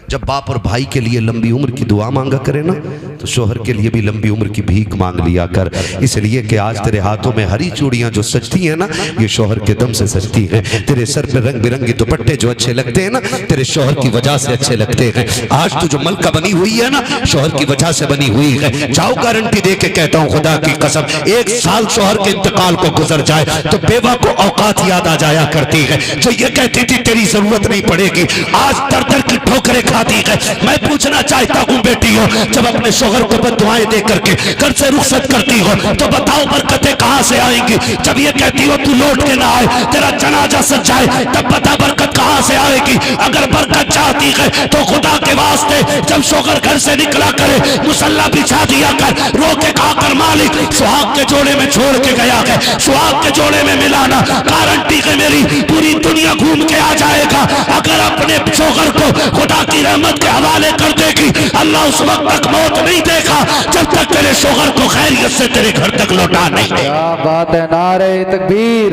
जब बाप और भाई के लिए लंबी उम्र की दुआ मांगा करे ना तो शोहर के लिए भी लंबी उम्र की भीख मांग लिया कर। इसलिए कि आज तेरे हाथों में हरी चूड़ियां जो सजती हैं ना ये शोहर के दम से सजती हैं। तेरे सर पे रंग बिरंगी दुपट्टे जो अच्छे लगते हैं ना तेरे शोहर की वजह से अच्छे लगते हैं। आज तू जो मलका बनी हुई है ना शोहर की वजह से बनी हुई है। जाओ गारंटी दे के कहता हूँ खुदा की कसम, 1 साल शोहर के इंतकाल को गुजर जाए तो बेवा को औकात याद आ जाया करती है। जो ये कहती थी तेरी जरूरत नहीं पड़ेगी आज दर दर की ठोकरें खाती है। मैं पूछना चाहता हूँ बेटियों, जब अपने शोहर को बददुआएं दे करके घर से रुखसत करती हो तो बताओ बरकतें कहां से आएंगी? जब ये कहती हो तू लौट के ना आए, तेरा जनाजा सज जाए, तब बता बरकत कहां से आएगी? अगर बरकत चाहती है तो खुदा के वास्ते जब शोहर घर से निकला करे मुसल्ला बिछा दिया कर, रो के कहा कर मालिक सुहाग के जोड़े में छोड़ के गया है, सुहाग के जोड़े में मिलाना गारंटी है मेरी पूरी दुनिया घूम के आ जाएगा। अगर अपने शोहर को खुदा की रहमत के हवाले कर देगी, अल्लाह उस वक्त तक मौत नहीं देगा जब तक तेरे शोहर को खैरियत से तेरे घर तक लौटा नहीं दे। क्या बात है। नारे तकबीर,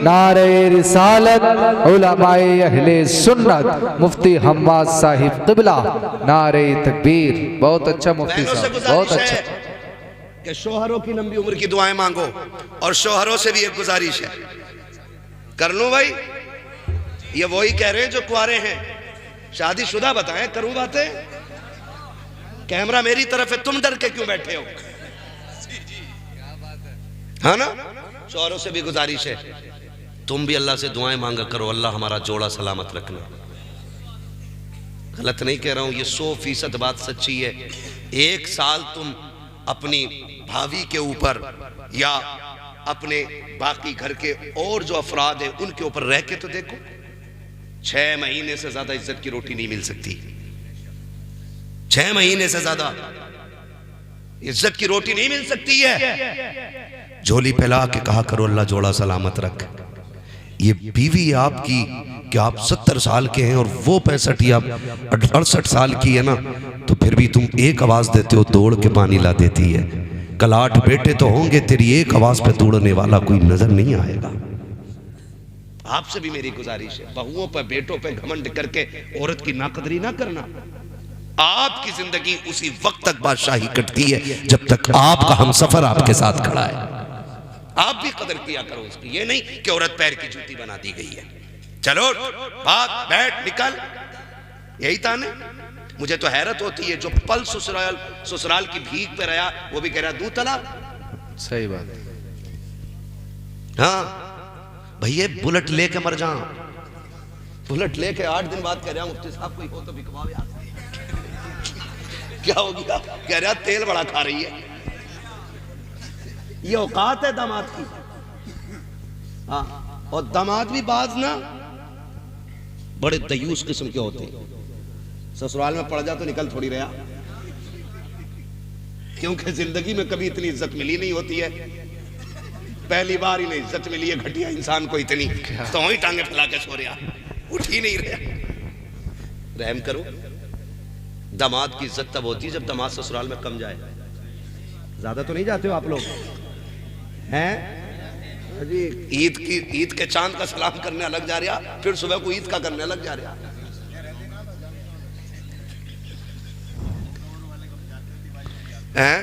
नारे रिसालत, उलमाए अहले सुन्नत, मुफ्ती हम्माद साहिब क़िबला, नारे तकबीर। बहुत अच्छा मुफ्ती साहब, बहुत अच्छा। कि शोहरों की लंबी उम्र की दुआएं मांगो। और शोहरों से भी एक गुजारिश है, कर लूं भाई? ये वही कह रहे हैं जो कुंवारे हैं, शादीशुदा बताएं, करूं बातें? कैमरा मेरी तरफ है, तुम डर के क्यों बैठे हो? हाँ ना? शौहरों से भी गुजारिश है तुम भी अल्लाह से दुआएं मांगा करो, अल्लाह हमारा जोड़ा सलामत रखना। गलत नहीं कह रहा हूं, ये 100% बात सच्ची है। 1 साल तुम अपनी भाभी के ऊपर या अपने बाकी घर के और जो अफराद हैं उनके ऊपर रह के तो देखो, 6 महीने से ज्यादा इज्जत की रोटी नहीं मिल सकती। 6 महीने से ज्यादा इज्जत की रोटी नहीं मिल सकती है। झोली फैला के कहा करो अल्लाह जोड़ा सलामत रख। ये बीवी आपकी कि आप 70 साल के हैं और वो 65 या 68 साल की है ना, तो फिर भी तुम एक आवाज देते हो दौड़ के पानी ला देती है। कल 8 बेटे तो होंगे, तेरी एक आवाज पे दौड़ने वाला कोई नजर नहीं आएगा। आपसे भी मेरी गुजारिश है, बहुओं पर बेटों पे घमंड करके औरत की नाकदरी ना करना। आपकी जिंदगी उसी वक्त तक बादशाही कटती है जब तक आपका हमसफर आपके साथ खड़ा है। आप भी कदर किया करो उसकी, ये नहीं कि औरत पैर की जूती बना दी गई है। चलो भाग बैठ निकल, यही ताने। मुझे तो हैरत होती है जो पल ससुराल की भीख पे रहा वो भी कह रहा दूध तला। सही बात। हाँ भैया बुलेट लेके मर जाऊं, बुलेट लेके 8 दिन बाद कह रहा हूं मुफ्ती साहब कोई हो तो बिकवाओ यार। क्या हो गया? कह रहा तेल बड़ा खा रही है। ये औकात है दामाद की। हाँ, और दामाद भी बाज ना बड़े दयूस किस्म के होते हैं। ससुराल में पड़ जा तो निकल थोड़ी रहा। क्योंकि जिंदगी में कभी इतनी इज्जत मिली नहीं होती है, पहली बार इन्हें इज्जत मिली है घटिया इंसान को इतनी। तो वही टांगे फैला के सो रहा, उठ ही नहीं रहा। रहम करो, दामाद की इज्जत तब होती है जब दामाद ससुराल में कम जाए। ज्यादा तो नहीं जाते हो आप लोग हैं जी? ईद के चांद का सलाम करने अलग जा रहा, फिर सुबह को ईद का करने अलग जा रहा। हैं?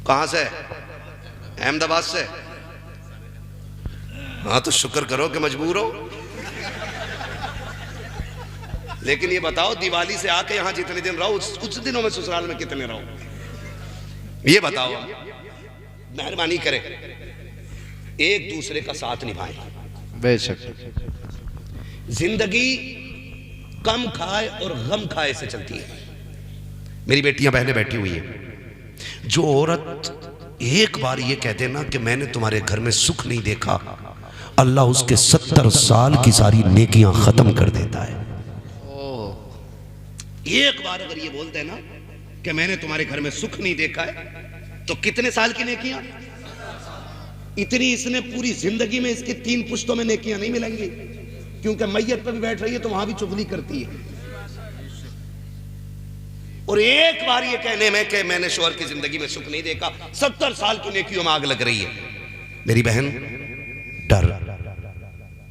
कहां से? अहमदाबाद से? हाँ तो शुक्र करो कि मजबूर हो। लेकिन ये बताओ, दिवाली से आके यहां जितने दिन रहो, उस दिनों में ससुराल में कितने रहो? ये बताओ, मेहरबानी करें, एक दूसरे का साथ निभाएं। बेशक। जिंदगी कम खाए और गम खाए से चलती है। मेरी बेटियां बहनें बैठी हुई हैं, जो औरत एक बार ये कह देना कि मैंने तुम्हारे घर में सुख नहीं देखा, अल्लाह उसके 70 साल की सारी नेकियां खत्म कर देता है। एक बार अगर ये बोल देना कि मैंने तुम्हारे घर में सुख नहीं देखा है, तो कितने साल की नेकियां? इतनी इसने पूरी जिंदगी में इसकी 3 पुश्तों में नेकियां नहीं मिलेंगी, क्योंकि मैयत पर भी बैठ रही है तो वहां भी चुगली करती है। और एक बार ये कहने में कि मैंने शौहर की जिंदगी में सुख नहीं देखा, 70 साल की नेकियों में आग लग रही है। मेरी बहन, डर,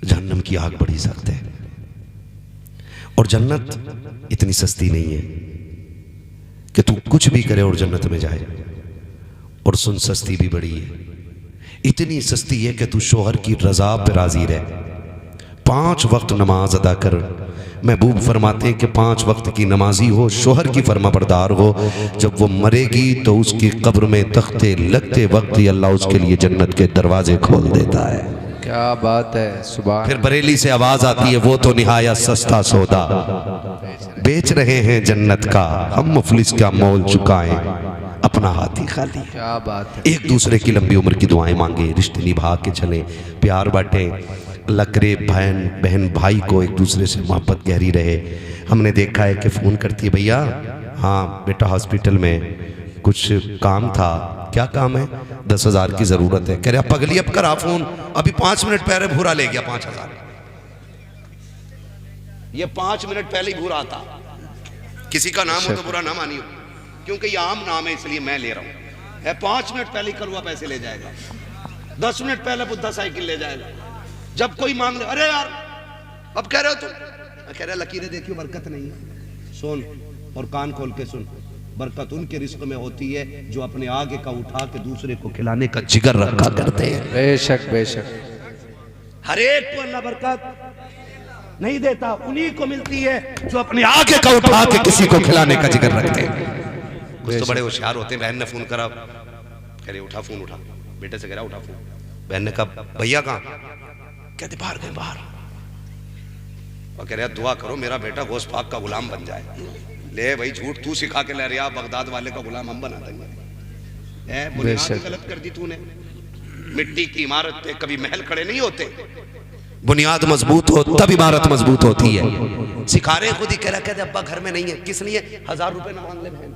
जहन्नम की आग बड़ी सख्त है और जन्नत इतनी सस्ती नहीं है कि तू कुछ भी करे और जन्नत में जाए। और सुन, सस्ती भी बड़ी है, इतनी सस्ती है कि तू शौहर की रजा पे राजी रहे, 5 वक्त नमाज अदा कर। महबूब फरमाते हैं कि 5 वक्त की नमाजी हो, शौहर की फरमाबरदार हो, जब वो मरेगी तो उसकी कब्र में तख्ते लगते वक्त ही अल्लाह उसके लिए जन्नत के दरवाजे खोल देता है। क्या बात है, सुभान। फिर बरेली से आवाज आती है, वो तो निहायत सस्ता सौदा, बेच रहे हैं जन्नत का, हम मुफलिस का मोल चुकाएं, अपना हाथी खाली। क्या बात है। एक दूसरे की लंबी उम्र की दुआएं मांगे, रिश्ते निभा के चले, प्यार बांटे, लकरे बहन भाई को एक दूसरे से मोहब्बत गहरी रहे। हमने देखा है कि फ़ोन करती है, भैया हाँ बेटा हॉस्पिटल में कुछ काम था। क्या काम है? 10,000 की ज़रूरत है। कह रहे पगली अब करा फ़ोन, अभी 5 मिनट पहले भूरा ले गया 5,000। ये 5 मिनट पहले ही भूरा आता। किसी का नाम हो तो बुरा ना मानियो, क्योंकि ये आम नाम है इसलिए मैं ले रहा हूँ। 5 मिनट पहले करुआ पैसे ले जाएगा, 10 मिनट पहले बुद्धा साइकिल ले जाएगा। जब कोई मांग ले, अरे यार अब कह रहे हो तुम, कह रहे लकीरें देखियो बरकत नहीं है। सुन और कान खोल के सुन, बरकत उनके रिस्क में होती है जो अपने आगे का उठा के दूसरे को खिलाने का जिगर रखा करते हैं। बेशक बेशक। हर एक को अल्लाह बरकत नहीं देता, उन्हीं को मिलती है जो अपने आगे का उठा के किसी को खिलाने का जिगर रखते हैं। कुछ तो बड़े होशियार होते हैं। बहन ने फोन करा, कह रहे उठा फोन, उठा। बेटे से कह रहा उठा फोन। बहन ने कहा भैया कहाँ? कहते बाहर गए, बाहर। और कह रहा दुआ करो मेरा बेटा गौस पाक का गुलाम बन जाए। ले भाई झूठ तू सिखा के ले रहा, बगदाद वाले का गुलाम हम बना देंगे। बुनियाद गलत कर दी तूने। मिट्टी की इमारत पे कभी महल खड़े नहीं होते, बुनियाद मजबूत हो तब इमारत मजबूत होती है। सिखा रहे खुद ही कह रहा, कहते अब्बा घर में नहीं है। किस लिए? 1000 रुपए ना मांग ले बहन।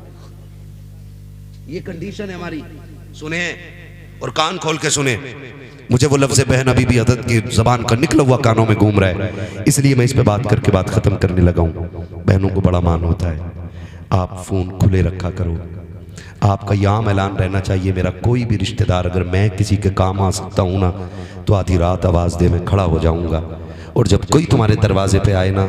ये कंडीशन है हमारी। सुने और कान खोल के सुने। मुझे वो लफ्ज़ बहन अभी भी अदद की जबान का निकला हुआ कानों में घूम रहा है, इसलिए मैं इस पे बात करके बात खत्म करने लगा हूँ। बहनों को बड़ा मान होता है, आप फ़ोन खुले रखा करो। आपका याम ऐलान रहना चाहिए, मेरा कोई भी रिश्तेदार अगर मैं किसी के काम आ सकता हूँ ना, तो आधी रात आवाज़ दे मैं खड़ा हो जाऊँगा। और जब कोई तुम्हारे दरवाजे पे आए ना,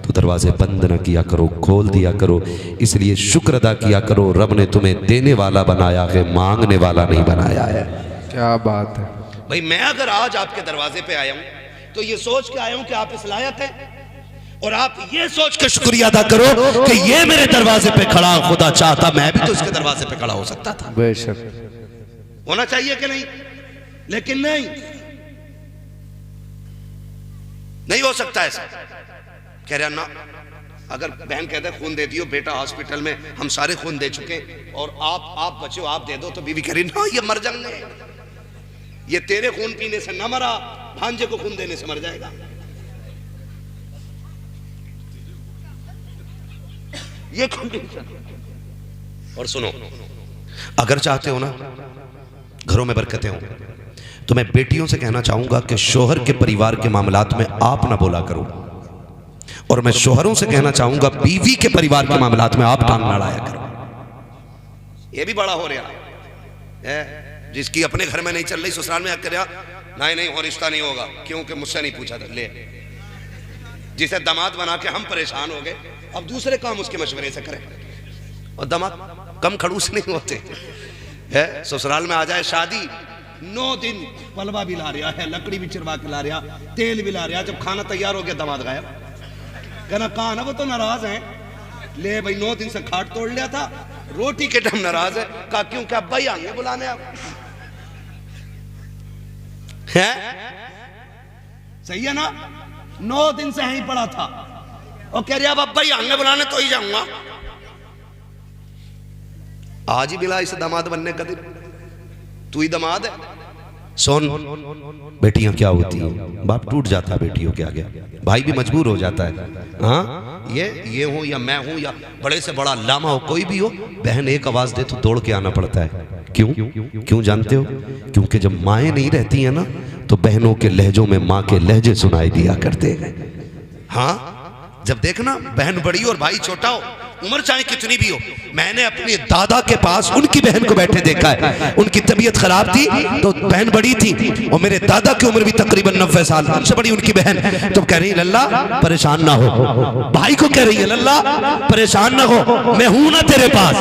तो दरवाजे बंद ना किया करो, खोल दिया करो। इसलिए शुक्र अदा किया करो, रब ने तुम्हें देने वाला बनाया है, मांगने वाला नहीं बनाया है। क्या बात है भाई। मैं अगर आज आपके दरवाजे पे आया हूँ तो ये सोच के आया हूँ कि आप इस लायक हैं, और आप ये सोच के शुक्रिया अदा करो कि ये मेरे दरवाजे पे खड़ा, खुदा चाहता मैं भी तो इसके दरवाजे पे खड़ा हो सकता था। बेशक होना चाहिए कि नहीं? लेकिन नहीं, नहीं हो सकता ऐसा। कह रहा ना, अगर बहन कहता है खून दे दियो, बेटा हॉस्पिटल में हम सारे खून दे चुके और आप बचो, आप दे दो, तो बीवी कह रही ना ये मर जाएंगे, ये तेरे खून पीने से न मरा, भांजे को खून देने से मर जाएगा। ये कंडीशन। और सुनो, अगर चाहते हो ना घरों में बरकतें हो, तो मैं बेटियों से कहना चाहूंगा कि शोहर के परिवार के मामलात में आप ना बोला करो, और मैं शोहरों से कहना चाहूंगा बीवी के परिवार के मामलात में आप टांग ना अड़ाया करो। ये भी बड़ा हो रहा है, जिसकी अपने घर में नहीं चल रही ससुराल में आकर नहीं और रिश्ता नहीं होगा, क्योंकि मुझसे नहीं पूछा था। ले, जिसे दामाद बना के हम परेशान हो गए, अब दूसरे काम उसके मशवरे से करें। और दामाद कम खड़ूस नहीं होते है। ससुराल में आ जाए शादी, 9 दिन पलवा भी ला रहा है, लकड़ी भी चिरवा के ला रहा, तेल भी ला रहा, जब खाना तैयार हो गया दामाद गायब। कहना कहा ना वो तो नाराज है। ले भाई 9 दिन से खाट तोड़ लिया था, रोटी के टाइम नाराज है। कहा क्यों, क्या अब्बा ही आएंगे बुलाने आप है? सही है ना? 9 दिन से यहीं पड़ा था और कह रही अब अब्बा ही आएंगे बुलाने तो ही जाऊंगा। आज ही मिला इसे दामाद बनने का दिन, तू ही दामाद है। सोन, बेटियां क्या होती हैं, बाप टूट जाता है बेटियों के आगे, भाई भी मजबूर हो जाता है। हाँ, ये हो या मैं हूं या बड़े से बड़ा लामा हो, कोई भी हो, बहन एक आवाज दे तो दौड़ के आना पड़ता है। क्यों जानते हो? क्योंकि जब माएँ नहीं रहती हैं ना, तो बहनों के लहजों में माँ के लहजे सुनाई दिया करते हैं। हाँ, जब देखना बहन बड़ी और भाई छोटा हो, उम्र चाहे कितनी भी हो, मैंने अपने दादा के पास उनकी बहन को बैठे देखा है। उनकी तबीयत खराब थी तो बहन बड़ी थी, और मेरे दादा की उम्र भी तकरीबन 90 साल, उनसे बड़ी उनकी बहन। तो कह रही लल्ला परेशान ना हो, भाई को कह रही है लल्ला परेशान ना हो, मैं हूं ना तेरे पास,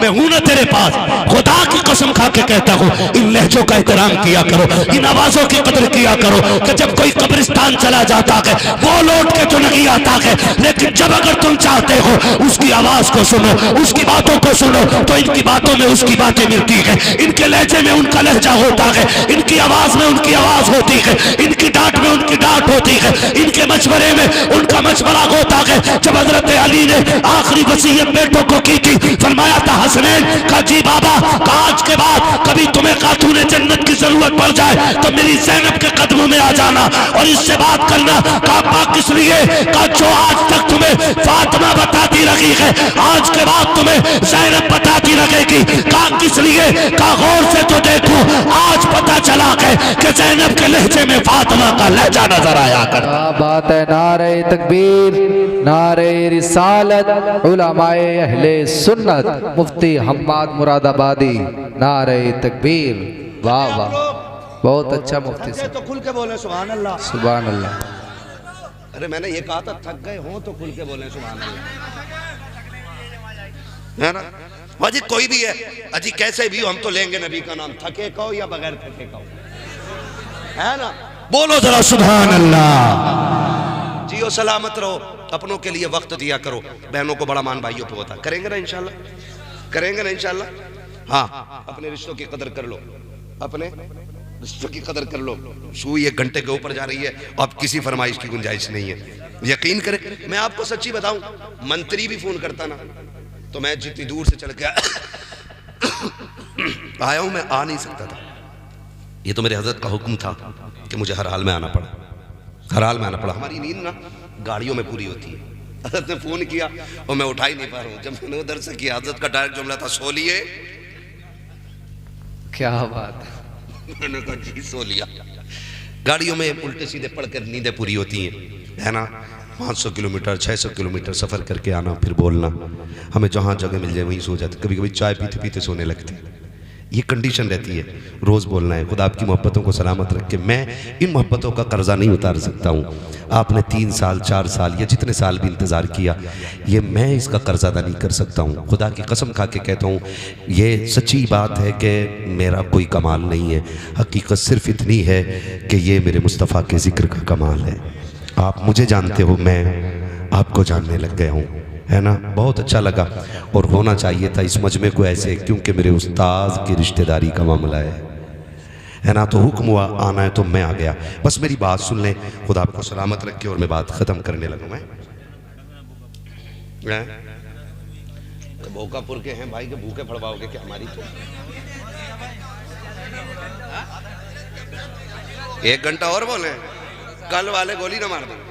मैं हूं ना तेरे पास। खुदा की कसम खा के कहता हूं, इन लहजों का एहतराम किया करो, इन आवाजों की कदर किया करो। कि जब कोई कब्रिस्तान चला जाता है वो लौट के तो नहीं आता है, लेकिन जब अगर तुम चाहते हो उसकी आवाज को सुनो, उसकी बातों को सुनो, तो इनकी बातों में उसकी बातें मिलती है, इनके लहजे में उनका लहजा होता है, इनकी आवाज में उनकी आवाज होती है, इनकी डांट में उनकी डांट होती है, इनके मशवरे में उनका मशवरा होता है। जब हजरत अली ने आखिरी वसीयत बेटों को की थी, फरमाया था हसनैन का जी बाबा, आज के बाद कभी तुम्हें खातूने जन्नत की जरूरत पड़ जाए तो मेरी ज़ैनब के कदमों में आ जाना और इससे बात करना। काबा किस लिए का, जो आज तक तुम्हें फातिमा बताती रही है, आज के बाद तुम्हें ज़ैनब बताती रहेगी। का किस लिए का, गौर से तो देखो, आज पता चला है कि ज़ैनब के लहजे में फातिमा का लहजा नजर आया कर। क्या बात है। नारे तकबीर, नारे रिसालत, उलमाए अहले सुन्नत, मुफ्ती हम्माद मुरादाबादी, नारे तकबीर। वाह वाह, बहुत अच्छा मुफ्ती साहब, तो खुल के बोले सुभान अल्लाह, सुभान अल्लाह। अरे मैंने ये कहा था थक गए हो तो खुल के बोले सुभान अल्लाह, है ना? वाजी कोई भी है, अजी कैसे भी हो, हम तो लेंगे नबी का नाम, थके कहो या बगैर थके कहो, है ना? बोलो जरा सुभान अल्लाह। जियो सलामत रहो, अपनों के लिए वक्त दिया करो, बहनों को बड़ा मान भाइयों पे होता। करेंगे ना इंशाल्लाह, करेंगे ना इंशाल्लाह। हाँ, अपने रिश्तों की कदर कर लो, अपने रिश्तों की कदर कर लो। सुई 1 घंटे के ऊपर जा रही है, अब किसी फरमाइश की गुंजाइश नहीं है। यकीन करें, मैं आपको सच्ची बताऊं, मंत्री भी फोन करता ना तो मैं जितनी दूर से चल के आया हूं, मैं आ नहीं सकता था। ये तो मेरे हजरत का हुक्म था कि मुझे हर हाल में आना पड़ा, हर हाल में आना पड़ा। हमारी नींद ना गाड़ियों में पूरी होती है। हजरत ने फोन किया और मैं उठा ही नहीं पा रहा हूं। जब मैंने उधर से किया, हजरत का डायरेक्ट जुमला था, सो लिए। क्या बात है। मैंने कहा जी सो लिया। गाड़ियों में उल्टे सीधे पढ़कर नींदें पूरी होती हैं, है ना? 500 किलोमीटर 600 किलोमीटर सफ़र करके आना, फिर बोलना, हमें जहाँ जगह मिल जाए वहीं सो जाते। कभी कभी चाय पीते पीते सोने लगते। ये कंडीशन रहती है, रोज़ बोलना है। खुदा आपकी मोहब्बतों को सलामत रख के मैं इन मोहब्बतों का कर्जा नहीं उतार सकता हूँ। आपने 3 साल 4 साल या जितने साल भी इंतज़ार किया, ये मैं इसका कर्जा अदा नहीं कर सकता हूँ। खुदा की कसम खा के कहता हूँ, ये सच्ची बात है कि मेरा कोई कमाल नहीं है, हकीकत सिर्फ इतनी है कि ये मेरे मुस्तफ़ा के ज़िक्र का कमाल है। आप मुझे जानते हो, मैं आपको जानने लग गया हूँ, है ना? बहुत अच्छा लगा, और होना चाहिए था इस मजमे को ऐसे, क्योंकि मेरे उस्ताद की रिश्तेदारी का मामला है ना? तो हुक्म हुआ आना है तो मैं आ गया। बस मेरी बात सुन लें, खुदा आपको सलामत रखे, और मैं बात ख़त्म करने लगा। मैं तो बोकापुर के हैं भाई, के भूखे फड़वाओगे क्या हमारी? तो 1 घंटा और बोले, कल वाले गोली ना मार देंगे।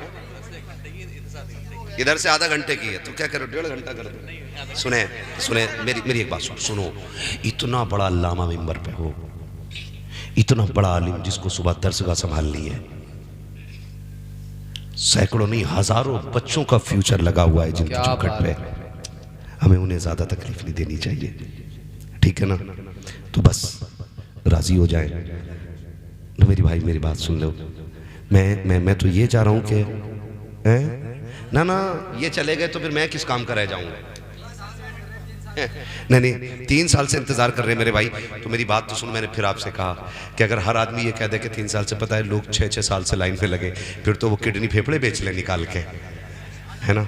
इधर से आधा घंटे की है तो क्या करो, 1.5 घंटा कर दो। सुने सुने मेरी एक बात सुनो। इतना बड़ा अल्लामा मिंबर पे हो, इतना बड़ा आलिम जिसको सुबह दरसगाह संभालनी है, सैकड़ों नहीं हजारों बच्चों का फ्यूचर लगा हुआ है जिनकी चौखट पे, हमें उन्हें ज्यादा तकलीफ नहीं देनी चाहिए, ठीक है ना? तो बस राजी हो जाए। तो मेरी भाई मेरी बात सुन लो, मैं तो ये चाह रहा हूं कि ना ये चले गए तो फिर मैं किस काम का रह जाऊंगा? नहीं 3 साल से इंतजार कर रहे हैं मेरे भाई। तो मेरी बात तो सुन, मैंने फिर आपसे कहा कि अगर हर आदमी ये कह दे कि 3 साल से, पता है लोग 6-6 साल से लाइन पे लगे, फिर तो वो किडनी फेफड़े बेच ले निकाल के, है ना?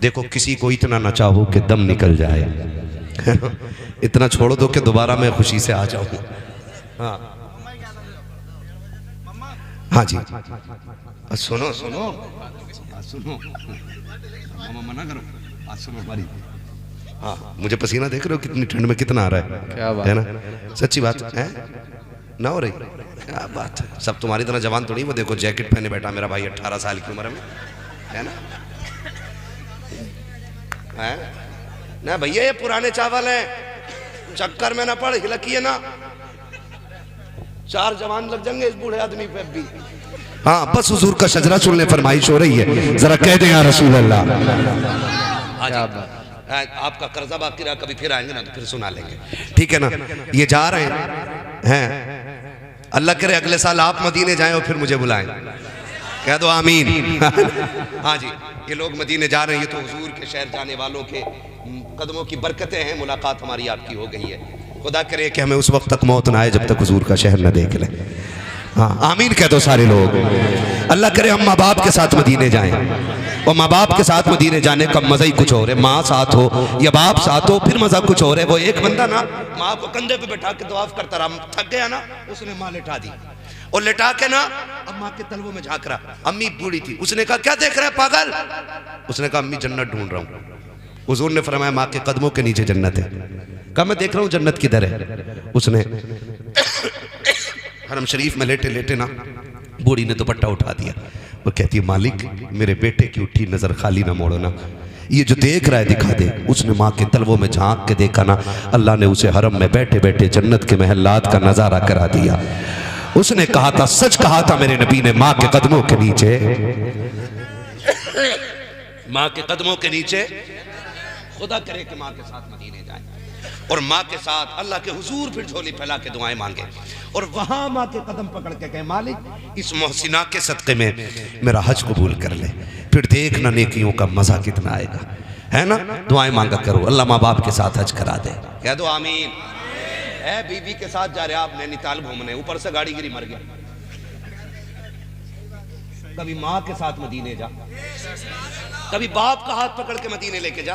देखो किसी को इतना ना चाहो कि दम निकल जाए, है ना? इतना छोड़ दो कि दोबारा मैं खुशी से आ जाऊं। हाँ जी, सुनो सुनो सुनो, मना करो, सुनो हमारी। हाँ, मुझे पसीना देख रहे हो कितनी ठंड में कितना आ रहा है, क्या बात है ना? सच्ची बात है ना? हो रही क्या बात है? सब तुम्हारी तरह जवान तो नहीं, वो देखो जैकेट पहने बैठा मेरा भाई 18 साल की उम्र में, है ना? है ना भैया, ये पुराने चावल हैं, चक्कर में ना पड़, हिलकिए ना, 4 जवान लग जाएंगे इस बूढ़े आदमी पे भी। हाँ बस हुजूर का शजरा सुनने फरमाइश हो रही है, जरा कह दें या रसूल अल्लाह। आपका कर्जा बाकी रहा, कभी फिर आएंगे ना तो फिर सुना लेंगे, ठीक है ना? ये जा रहे हैं, अल्लाह करे अगले साल आप मदीने जाएं और फिर मुझे बुलाएं, कह दो आमीन। हाँ जी, ये लोग मदीने जा रहे हैं, ये तो हुजूर के शहर जाने वालों के कदमों की बरकतें हैं, मुलाकात हमारी आपकी हो गई है। खुदा करे कि हमें उस वक्त तक मौत ना आए जब तक हुजूर का शहर न देख लें। हाँ आमीन कह दो सारे लोग। अल्लाह करे हम माँ बाप के साथ मदीने जाएं, और माँ बाप के साथ मदीने जाने का मज़ा ही कुछ और है। माँ साथ हो या बाप साथ हो फिर मज़ा कुछ और है। वो एक बंदा ना माँ को कंधे पे बैठा के दुआफ करता रहा, थक गया ना, उसने माँ लिटा दी और लिटा के ना अब माँ के तलवों में झांक रहा। अम्मी बूढ़ी थी, उसने कहा क्या देख रहा है पागल? उसने कहा अम्मी जन्नत ढूंढ रहा हूँ। हुजूर ने फरमाया माँ के कदमों के नीचे जन्नत है। कहा मैं देख रहा हूँ जन्नत किधर है। उसने हरम शरीफ में लेटे लेटे ना बूढ़ी ने दुपट्टा उठा दिया। वो कहती है मालिक मेरे बेटे की उठी नजर खाली ना मोड़ना, ये जो देख रहा है दिखा दे। उसने माँ के तलवों में झांक के देखा ना, अल्लाह ने उसे हरम में बैठे बैठे जन्नत के महलात का नजारा करा दिया। उसने कहा था, सच कहा था मेरे नबी ने, माँ के कदमों के नीचे, माँ के कदमों के नीचे। खुदा करे कि माँ के साथ मदीने जाए और माँ के साथ अल्लाह के हुजूर फिर झोली फैला के दुआएं मांगे और वहां माँ के कदम पकड़ के कहे मालिक इस मोहसिना के सदक़े में मेरा हज कबूल कर ले, फिर देखना नेकियों का मजा कितना आएगा, है ना? दुआएं मांगा करो, अल्लाह माँ बाप के साथ हज करा दे। कह दो आमीन। है बीवी के साथ जा रहे आप नैनीताल घूमने, ऊपर से गाड़ी गिरी मर गया। कभी माँ के साथ मदीने जा, कभी बाप का हाथ पकड़ के मदीने लेके जा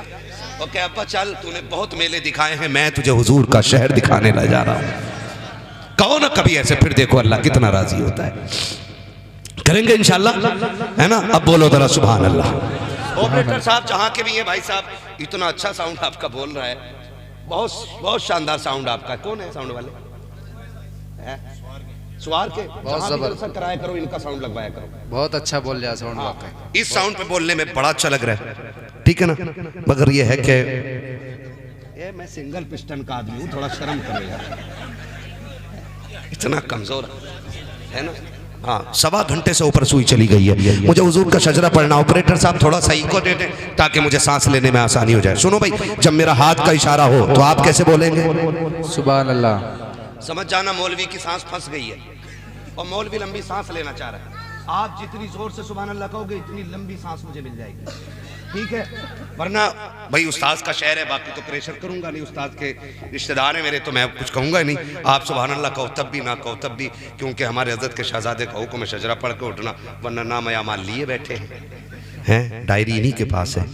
और कह अब्बा चल तूने बहुत मेले दिखाए हैं, मैं तुझे हुजूर का शहर दिखाने ला जा रहा हूं। कहो ना कभी ऐसे, फिर देखो अल्लाह कितना राजी होता है। करेंगे इंशाल्लाह, है ना? अब बोलो जरा सुभान अल्लाह। ऑपरेटर साहब जहां के भी हैं भाई साहब, इतना अच्छा साउंड आपका बोल रहा है, बहुत बहुत शानदार साउंड आपका। कौन है साउंड वाले? स्वार के बहुत जबरदस्त कराया करो, इनका साउंड लगवाया करो। बहुत अच्छा बोल रहा साउंड। हाँ, इस साउंड पे बोलने में बड़ा अच्छा लग रहा है, ठीक है ना? मगर ये है कि ये मैं सिंगल पिस्टन का आदमी हूँ, थोड़ा शर्म करेगा, इतना कमजोर है ना। हाँ 1.25 घंटे से ऊपर सुई चली गई है, मुझे हुजूर का शजरा पढ़ना। ऑपरेटर साहब थोड़ा सा इको दे दें ताकि मुझे सांस लेने में आसानी हो जाए। सुनो भाई, जब मेरा हाथ का इशारा हो तो आप कैसे बोलेंगे? सुभान अल्लाह। समझ जाना मौलवी की सांस फंस गई है और मौलवी लंबी सांस लेना चाह रहा है। आप जितनी जोर से सुभान अल्लाह कहोगे इतनी लंबी सांस मुझे मिल जाएगी, ठीक है? वरना भाई उस्ताद का शहर है, बाकी तो प्रेशर करूंगा नहीं, उस्ताद के रिश्तेदार हैं मेरे, तो मैं कुछ कहूंगा ही नहीं। आप सुभान अल्लाह कहो तब भी, ना कहो तब भी, क्योंकि हमारे हज़रत के शहजादे का हुक्म है शजरा पढ़ के उठना, वरना नाम या माल लिए बैठे हैं, डायरी इन्हीं के पास है,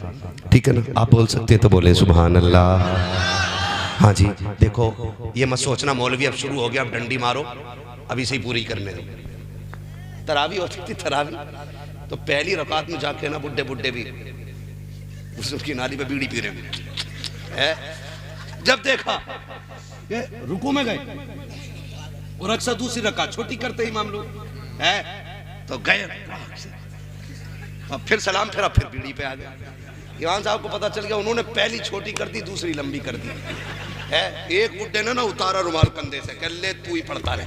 ठीक है ना? आप बोल सकते हैं तो बोले सुभान अल्लाह। हाँ जी, देखो ये मत सोचना मौलवी अब शुरू हो गया, अब डंडी मारो, अभी से ही पूरी करने दो। तरावी होती थी, तरावी तो पहली रकात में जाके ना बुड्ढे बुड्ढे भी उसकी नाली पे बीड़ी पी रहे हैं। जब देखा ये रुकू में गए और अक्सर दूसरी रकात छोटी करते ही इमाम लोग है तो गए, अब फिर सलाम फिर बीड़ी पे आ गए। ईमान साहब को पता चल गया, उन्होंने पहली छोटी कर दी, दूसरी लंबी कर दी है। एक बुड्ढे ने ना उतारा रुमाल कंधे से, कह ले तू ही पढ़ता रहे।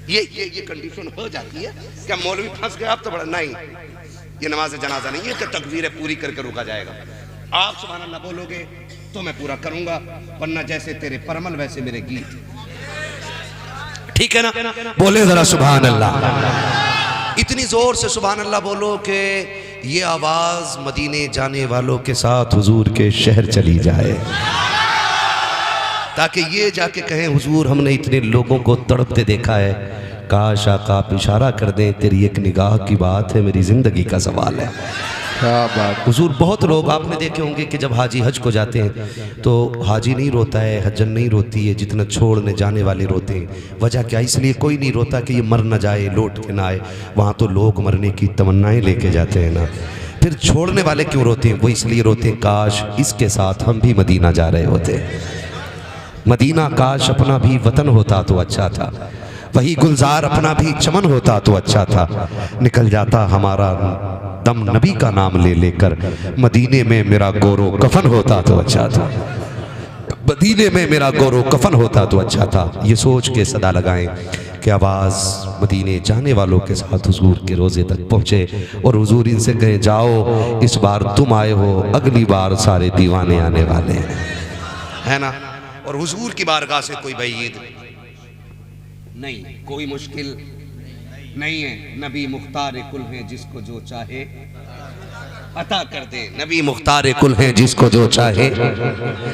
ये कंडीशन हो जाती है। क्या मौलवी फंस गया, आप तो बड़ा नहीं, ये नमाज जनाजा नहीं है कि तकबीरें पूरी करके रुका जाएगा। आप सुभान अल्लाह बोलोगे तो मैं पूरा करूंगा, वरना जैसे तेरे परमल वैसे मेरे गीत। ठीक है ना? बोले जरा सुभान अल्लाह। इतनी जोर से सुभान अल्लाह बोलो कि ये आवाज मदीने जाने वालों के साथ हुजूर के शहर चली जाए, ताकि ये जाके कहें हुजूर हमने इतने लोगों को तड़पते देखा है, काश आका आप इशारा कर दें, तेरी एक निगाह की बात है, मेरी जिंदगी का सवाल है। क्या बात। हुजूर बहुत लोग आपने देखे होंगे कि जब हाजी हज को जाते हैं तो हाजी नहीं रोता है, हज्जन नहीं रोती है जितना छोड़ने जाने वाले रोते हैं। वजह क्या? इसलिए कोई नहीं रोता कि ये मर ना जाए, लौट के ना आए। वहाँ तो लोग मरने की तमन्नाएं लेके जाते हैं ना। फिर छोड़ने वाले क्यों रोते हैं? वो इसलिए रोते हैं काश इसके साथ हम भी मदीना जा रहे होते। मदीना काश अपना भी वतन होता तो अच्छा था, वही गुलजार अपना भी चमन होता तो अच्छा था। निकल जाता हमारा दम नबी का नाम ले लेकर, मदीने में मेरा गोरो कफन होता तो अच्छा था, मदीने में मेरा गोरो कफन होता तो अच्छा था। ये सोच के सदा लगाएं कि आवाज़ मदीने जाने वालों के साथ हुजूर के रोज़े तक पहुँचे और हुजूर इनसे कहें जाओ इस बार तुम आए हो, अगली बार सारे दीवाने आने वाले हैं, है ना? और हुजूर की बारगाह से कोई बईद नहीं, कोई मुश्किल नहीं है। नबी मुख्तार कुल है, जिसको जो चाहे अता कर दे। नबी मुख्तार कुल है, जिसको जो चाहे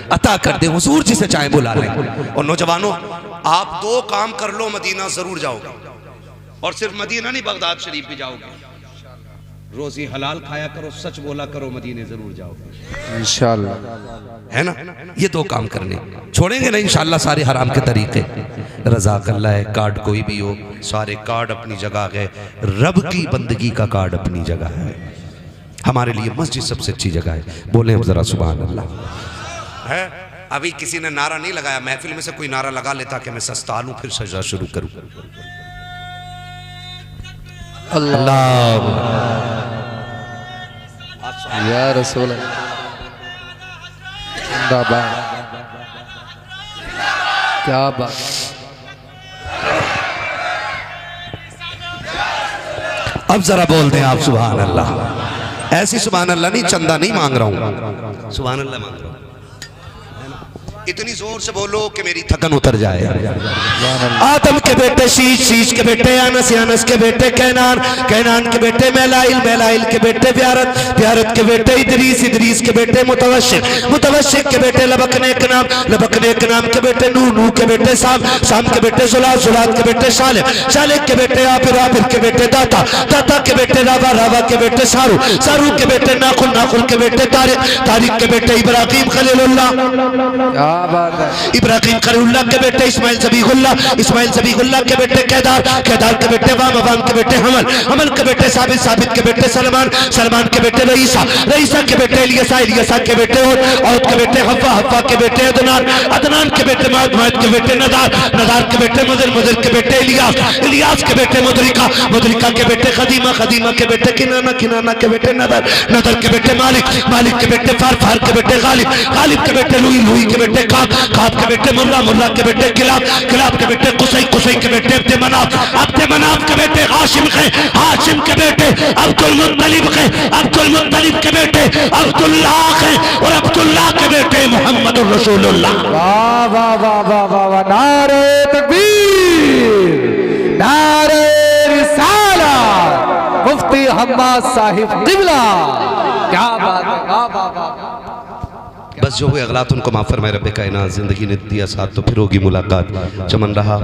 अता कर दे। हुजूर जिसे चाहे बुला लें। और नौजवानों, आप दो काम कर लो, मदीना जरूर जाओगे। और सिर्फ मदीना नहीं, बगदाद शरीफ भी जाओगे। रोजी हलाल खाया करो, सच बोला करो, मदीने जरूर जाओगे इंशाअल्लाह, है ना? ये दो काम करने, छोड़ेंगे नहीं इंशाअल्लाह सारे हराम के तरीके। रज़ाक अल्लाह है, कार्ड कोई भी हो, सारे कार्ड अपनी जगह है। रब की बंदगी का कार्ड अपनी जगह है। हमारे लिए मस्जिद सबसे अच्छी जगह है। बोले हम जरा सुभान अल्लाह। है अभी किसी ने नारा नहीं लगाया, महफिल में से कोई नारा लगा लेता कि मैं सस्ता लूं फिर सजदा शुरू करूं। अल्लाह या रसूल जिंदाबाद। क्या बात। अब जरा बोल दें आप सुभान अल्लाह। ऐसी सुभान अल्लाह नहीं, चंदा नहीं मांग रहा हूं, सुभान अल्लाह मांग रहा हूं। इतनी जोर से बोलो कि मेरी थकन उतर जाए। आदम के बेटे शीश, शीश के बेटे अनस, अनस के बेटे कैनान, कैनान के बेटे मैलाइल, मैलाइल के बेटे ब्यारत, ब्यारत के बेटे इदरीस, इदरीस के बेटे मुतवशिक, मुतवशिक के बेटे लबकने के नाम, लबकने के नाम के बेटे नूह, नूह के बेटे साम, साम के बेटे जुलाद, जुलाद के बेटे सालिह, सालिह के बेटे आबिर, आबिर के बेटे दाता, दाता के बेटे रावा, रावा के बेटे सारू, सारू के बेटे नाखुल, नाखुल के बेटे तारिक, तारिक के बेटे इब्राहिम खलीलुल्लाह, इब्राहिम खलीलुल्लाह के बेटे इस्माइल ज़बीहुल्लाह, इस्माइल ज़बीहुल्लाह के बेटे केदार, केदार के बेटे वाम, वाम के बेटे हमल, हमल के बेटे साबित, साबित के बेटे सलमान, सलमान के बेटे रईसा, रईसा के बेटे इलियसा, इलियसा के बेटे औद के बेटे हव्वा, हव्वा के बेटे अदनान, अदनान के बेटे माद, माद के बेटे नदार, नदार के बेटे मुदर, मुदर के बेटे इलियास, इलियास के बेटे मुदरिका, मुदरिका के बेटे खदीमा, खदीमा के बेटे किनाना, किनाना के बेटे नदर, नदर के बेटे मालिक, मालिक के बेटे फार, फार के बेटे गालिब, गालिब के बेटे लुई, लुई के बेटे काब, काब के बेटे मुर्रा, मुर्रा के बेटे किलाब, किलाब के बेटे कुसै, कुसै के बेटे अब्दे मनाफ, अब्दे मनाफ के बेटे हाशिम है, हाशिम के बेटे अब्दुल मुत्तलिब है, अब्दुल मुत्तलिब के बेटे अब्दुल्लाह है, और अब्दुल्लाह के बेटे मोहम्मद रसूलुल्लाह। वाह वाह वाह वाह वाह वाह। नारे तकबीर, नारे रिसालत, मुफ्ती हम्माद साहिब क़िबला। क्या बात है, वाह वाह वाह। बस जो हुए अगलात उनको माफ़ फरमाए रब्बे कायनात। ज़िंदगी ने दिया साथ तो फिर होगी मुलाकात, चमन रहा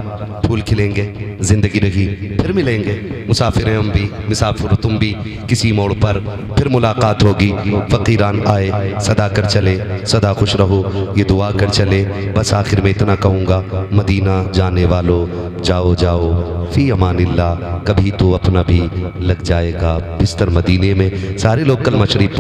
फूल खिलेंगे, ज़िंदगी रही फिर मिलेंगे। मुसाफिर हैं हम भी, मुसाफिर तुम भी, किसी मोड़ पर फिर मुलाकात होगी। फ़कीरान आए सदा कर चले, सदा खुश रहो ये दुआ कर चले। बस आखिर में इतना कहूँगा, मदीना जाने वालों जाओ जाओ फ़ी अमानिल्लाह, कभी तो अपना भी लग जाएगा बिस्तर मदीने में। सारे लोग कलमा शरीफ